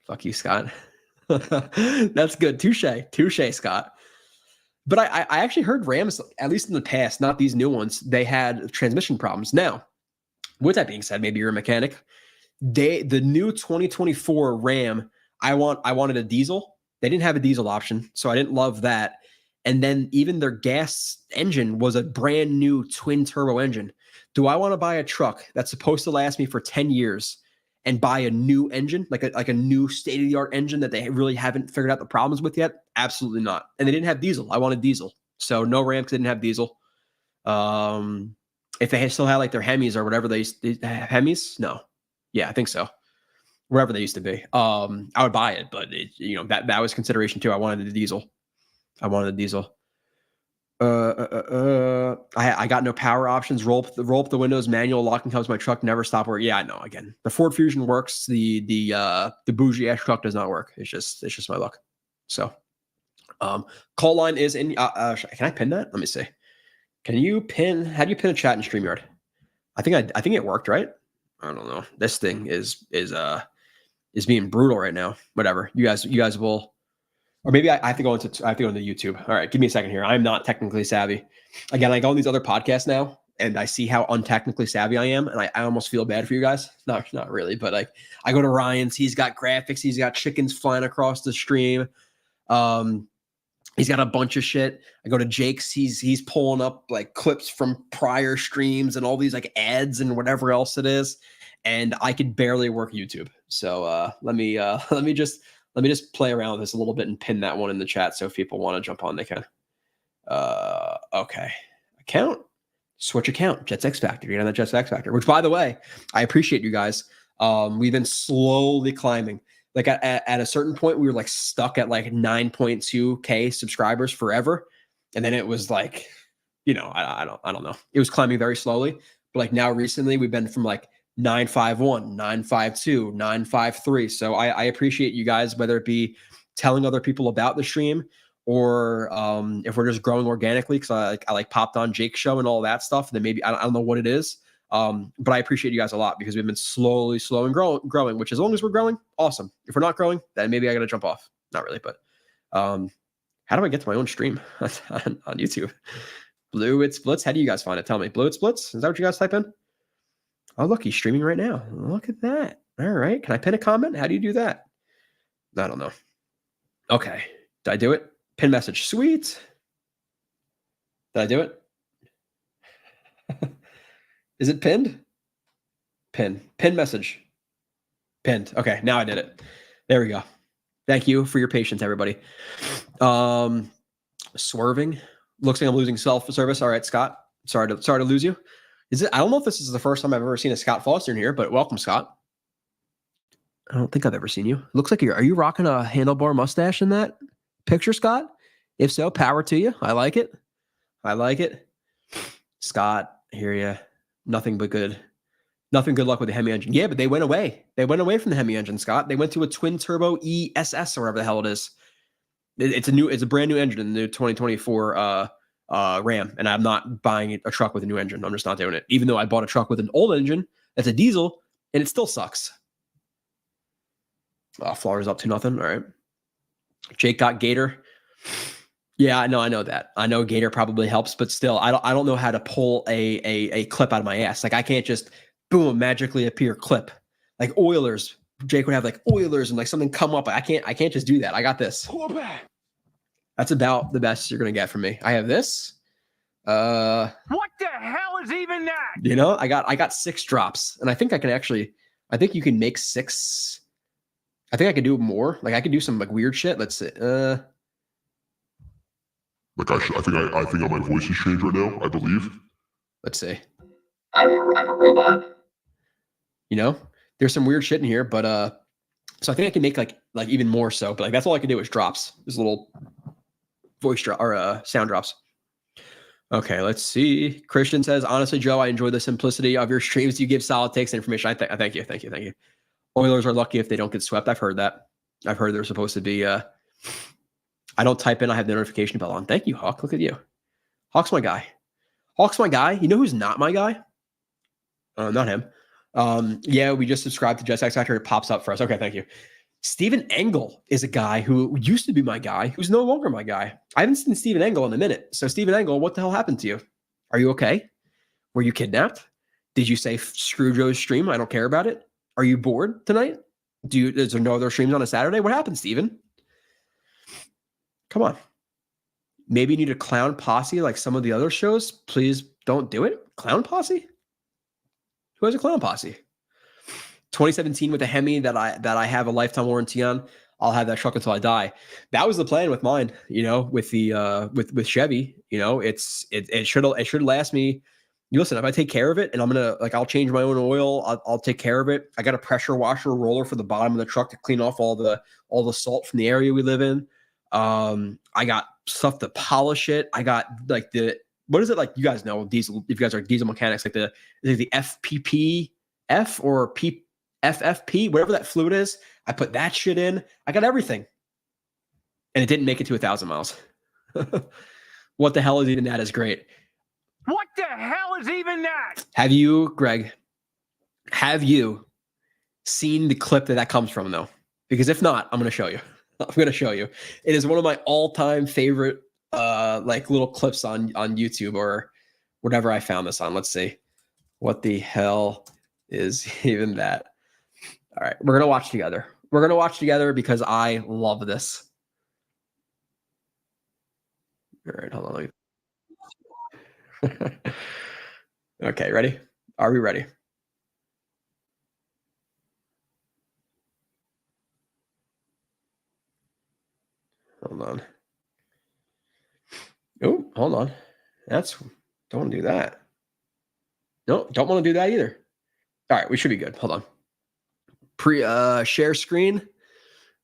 Fuck you, Scott. That's good. Touche, Scott. But I actually heard Rams, at least in the past, not these new ones, they had transmission problems. Now, with that being said, maybe you're a mechanic. The new 2024 Ram, I wanted a diesel. They didn't have a diesel option, so I didn't love that. And then even their gas engine was a brand new twin turbo engine. Do I want to buy a truck that's supposed to last me for 10 years and buy a new engine, like a new state-of-the-art engine that they really haven't figured out the problems with yet? Absolutely not. And they didn't have diesel. I wanted diesel. So no Ram because they didn't have diesel. If they still had like their Hemis or whatever they have Hemis? No. Yeah, I think so. Wherever they used to be. I would buy it, but that was consideration too. I wanted the diesel. I got no power options. Roll up the windows. Manual locking comes my truck. Never stop working. Yeah, I know. Again, the Ford Fusion works. The bougie ass truck does not work. It's just my luck. So, call line is in. Can I pin that? Let me see. How do you pin a chat in StreamYard? I think it worked, right? I don't know. This thing is being brutal right now. Whatever. You guys will. Or maybe I have to go into YouTube. All right, give me a second here. I'm not technically savvy. Again, I go on these other podcasts now, and I see how untechnically savvy I am, and I almost feel bad for you guys. Not really, but like I go to Ryan's. He's got graphics. He's got chickens flying across the stream. He's got a bunch of shit. I go to Jake's. He's pulling up like clips from prior streams and all these like ads and whatever else it is, and I could barely work YouTube. So let me just play around with this a little bit and pin that one in the chat. So if people want to jump on, they can. Okay. Switch account. Jets X Factor. You're on the Jets X Factor, which by the way, I appreciate you guys. We've been slowly climbing. Like at a certain point, we were like stuck at like 9.2K subscribers forever. And then it was like, I don't know. It was climbing very slowly. But like now recently we've been from like 951, 952, 953. So I appreciate you guys, whether it be telling other people about the stream or if we're just growing organically, because I popped on Jake's show and all that stuff. And then maybe I don't know what it is. But I appreciate you guys a lot because we've been slow and growing, which as long as we're growing, awesome. If we're not growing, then maybe I got to jump off. Not really, but how do I get to my own stream on YouTube? Blewett Blitz. How do you guys find it? Tell me. Blewett Blitz. Is that what you guys type in? Oh, look, he's streaming right now. Look at that. All right. Can I pin a comment? How do you do that? I don't know. Okay. Did I do it? Pin message. Sweet. Did I do it? Is it pinned? Pin message. Pinned. Okay. Now I did it. There we go. Thank you for your patience, everybody. Swerving. Looks like I'm losing self-service. All right, Scott. Sorry to lose you. I don't know if this is the first time I've ever seen a Scott Foster in here, but welcome, Scott. I don't think I've ever seen you. Looks like are you rocking a handlebar mustache in that picture, Scott? If so, power to you. I like it. Scott, hear you. Nothing but good luck with the Hemi engine. Yeah, but they went away. They went away from the Hemi engine, Scott. They went to a twin turbo ESS or whatever the hell it is. It's a brand new engine in the new 2024 Ram, and I'm not buying a truck with a new engine. I'm just not doing it. Even though I bought a truck with an old engine that's a diesel, and it still sucks. Florida's up 2-0. All right. Jake got Gator. Yeah, I know that. I know Gator probably helps, but still, I don't know how to pull a clip out of my ass. Like I can't just boom magically appear clip like Oilers. Jake would have like Oilers and like something come up. I can't just do that. I got this. That's about the best you're gonna get from me. I have this. What the hell is even that? I got 6 drops, and I think I think you can make 6. I think I could do more. Like I could do some like weird shit. Let's see. Like I think my voice has changed right now. I believe. Let's see. I'm a robot. There's some weird shit in here, but so I think I can make like even more so. But like that's all I can do is drops. There's little voice drop or sound drops. Okay, let's see. Christian says, honestly, Joe, I enjoy the simplicity of your streams. You give solid takes and information. I thank you. Oilers are lucky if they don't get swept. I've heard that. I've heard they're supposed to be. I don't type in. I have the notification bell on. Thank you, Hawk. Look at you. Hawk's my guy. You know who's not my guy? Not him. Yeah, we just subscribed to Jets X Factor. It pops up for us. Okay, thank you. Stephen Engel is a guy who used to be my guy, who's no longer my guy. I haven't seen Stephen Engel in a minute. So, Stephen Engel, what the hell happened to you? Are you okay? Were you kidnapped? Did you say screw Joe's stream? I don't care about it. Are you bored tonight? Is there no other streams on a Saturday? What happened, Stephen? Come on. Maybe you need a clown posse like some of the other shows. Please don't do it. Clown posse? Who has a clown posse? 2017 with the Hemi that I have a lifetime warranty on. I'll have that truck until I die. That was the plan with mine, with the with Chevy. It should last me. You listen, if I take care of it and I'm gonna I'll change my own oil, I'll take care of it. I got a pressure washer roller for the bottom of the truck to clean off all the salt from the area we live in. I got stuff to polish it. I got what is it like? You guys know diesel. If you guys are diesel mechanics, the FPP F or FFP, whatever that fluid is. I put that shit in. I got everything, and it didn't make it to 1,000 miles. What the hell is even that? Is great. What the hell is even that? Have you, Greg? Have you seen the clip that comes from though? Because if not, I'm going to show you. I'm going to show you. It is one of my all-time favorite little clips on YouTube or whatever I found this on. Let's see. What the hell is even that? All right, we're going to watch together. We're going to watch together because I love this. All right, hold on. Okay, ready? Are we ready? Hold on. Oh, hold on. Don't want to do that. No, don't want to do that either. All right, we should be good. Hold on. Share screen.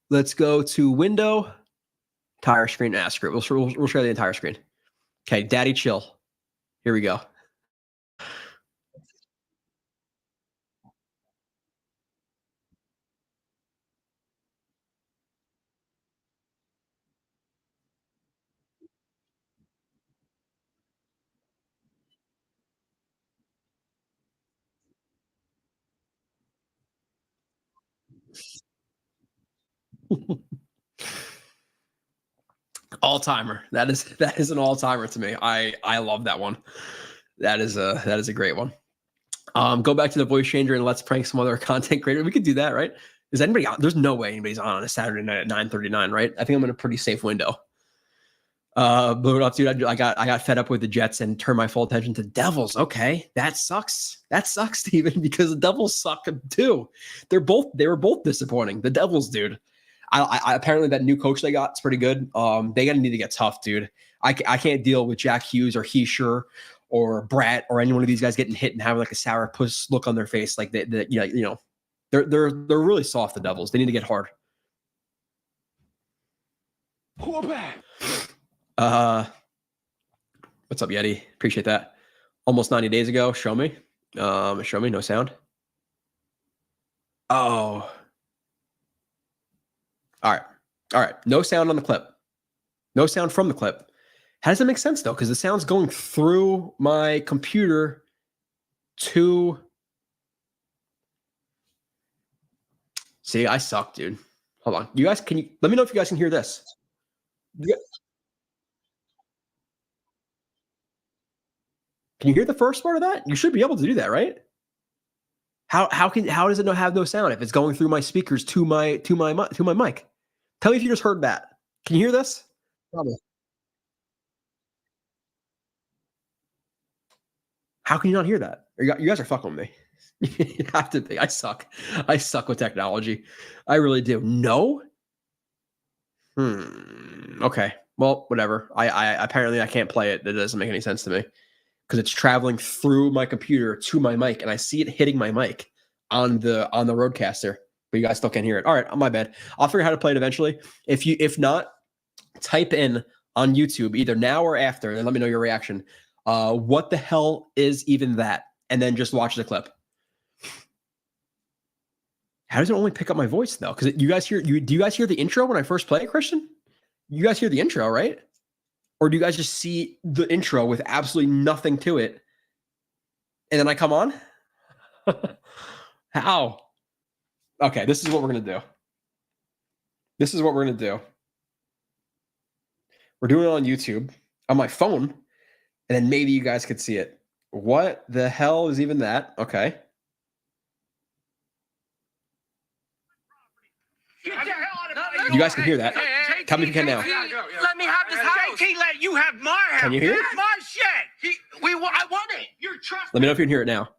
Let's go to window. Entire screen. Screw it. We'll share the entire screen. Okay, daddy chill. Here we go. All-timer. That is an all-timer to me. I love that one. That is a great one. Go back to the voice changer and let's prank some other content creator. We could do that, right? Is anybody on? There's no way anybody's on a Saturday night at 9:39, right? I think I'm in a pretty safe window. But dude, I got fed up with the Jets and turned my full attention to Devils. Okay, that sucks. That sucks, Steven, because the Devils suck too. They were both disappointing. The Devils, dude. I apparently that new coach they got is pretty good. They gotta need to get tough, dude. I can't deal with Jack Hughes or Heischer or Bratt or any one of these guys getting hit and having like a sour puss look on their face. Like they're really soft. The Devils. They need to get hard. Pull back. What's up, Yeti? Appreciate that. Almost 90 days ago. Show me. No sound. Oh. All right. No sound on the clip. No sound from the clip. How does that make sense though? Because the sound's going through my computer to. See, I suck, dude. Hold on. You guys, let me know if you guys can hear this? Can you hear the first part of that? You should be able to do that, right? How does it have no sound if it's going through my speakers to my mic? Tell me if you just heard that. Can you hear this? Probably. How can you not hear that? You guys are fucking with me. You have to be. I suck. I suck with technology. I really do. No? Okay. Well, whatever. I apparently I can't play it. That doesn't make any sense to me because it's traveling through my computer to my mic, and I see it hitting my mic on the Rodecaster, but you guys still can't hear it. All right, my bad. I'll figure out how to play it eventually. If not, type in on YouTube either now or after, and let me know your reaction. What the hell is even that? And then just watch the clip. How does it only pick up my voice though? Because do you guys hear the intro when I first play it, Christian? You guys hear the intro, right? Or do you guys just see the intro with absolutely nothing to it? And then I come on? How? Okay, this is what we're going to do. This is what we're going to do. We're doing it on YouTube on my phone, and then maybe you guys could see it. What the hell is even that? Okay. Get the hell out of my You guys can hear that. Tell me if you can now. Let me have this house. JT let you have my house. Can you hear it? My shed. I want it. You're trusting. Let me know if you can hear it now.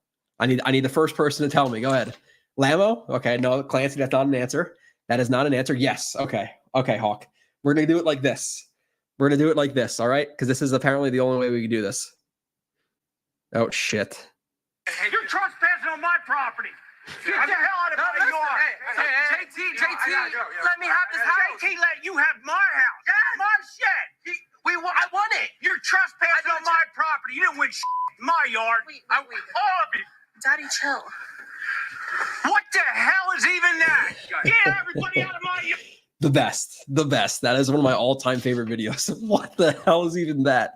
I need the first person to tell me. Go ahead. Lamo? Okay, no, Clancy, that's not an answer. That is not an answer. Yes. Okay, Hawk. We're going to do it like this. We're going to do it like this, all right? Because this is apparently the only way we can do this. Oh, shit. You're trespassing on my property. Get the hell out of my yard. JT, let me have this house. JT let you have my house. My shed. I want it. You're trespassing on my property. You didn't win in my yard. All of it. Daddy, chill. What the hell is even that? Get everybody out of my yard. The best. That is one of my all-time favorite videos. What the hell is even that?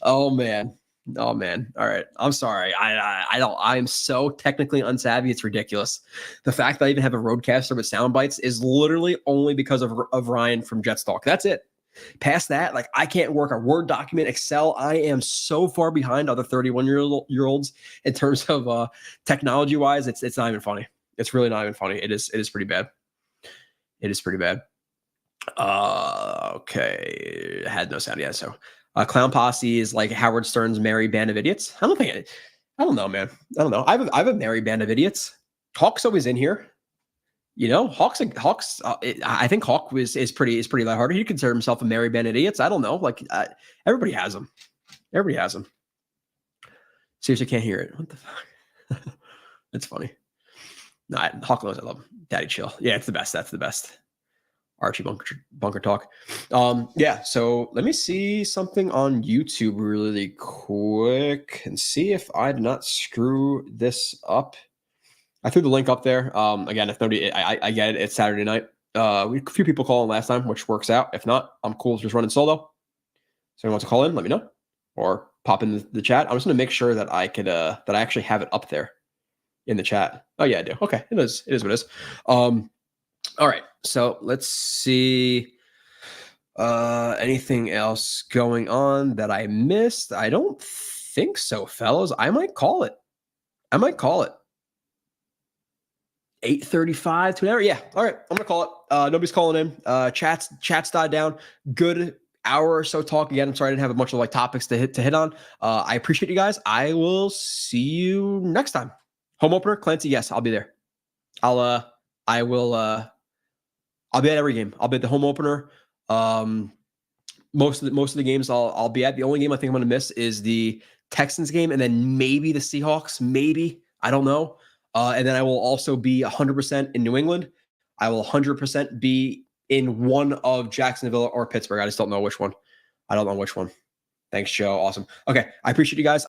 Oh man. All right. I'm sorry. I'm so technically unsavvy. It's ridiculous. The fact that I even have a roadcaster with sound bites is literally only because of Ryan from Jetstalk. That's it. Past that, like, I can't work a Word document, Excel. I am so far behind other 31-year-olds in terms of technology wise. It's not even funny. It's really not even funny. It is pretty bad. It is pretty bad. Okay. Had no sound yet. So Clown Posse is like Howard Stern's merry band of idiots. I don't know, man. I don't know. I have a merry band of idiots. Hawk's always in here. You know, Hawk's. I think Hawk is pretty lighthearted. He consider himself a merry band of idiots. I don't know. Like everybody has them. Everybody has them. Seriously, can't hear it. What the fuck? It's funny. No, Hawk knows I love him. Daddy chill. Yeah, it's the best. That's the best. Archie bunker talk. Yeah. So let me see something on YouTube really quick and see if I did not screw this up. I threw the link up there. Again, if nobody, I get it. It's Saturday night. We had a few people calling last time, which works out. If not, I'm cool with just running solo. So anyone wants to call in, let me know, or pop in the chat. I'm just going to make sure that I could, that I actually have it up there in the chat. Oh yeah, I do. Okay. It is what it is. All right. So let's see. Anything else going on that I missed? I don't think so, fellas. I might call it. 8:35 to an hour. Yeah. All right. I'm gonna call it. Nobody's calling in. Chats died down. Good hour or so talk again. I'm sorry I didn't have a bunch of like topics to hit on. I appreciate you guys. I will see you next time. Home opener, Clancy. Yes, I'll be there. I'll be at every game. I'll be at the home opener. Most of the games I'll be at. The only game I think I'm gonna miss is the Texans game, and then maybe the Seahawks. Maybe, I don't know. And then I will also be 100% in New England. I will 100% be in one of Jacksonville or Pittsburgh. I just don't know which one. Thanks, Joe. Awesome. Okay. I appreciate you guys.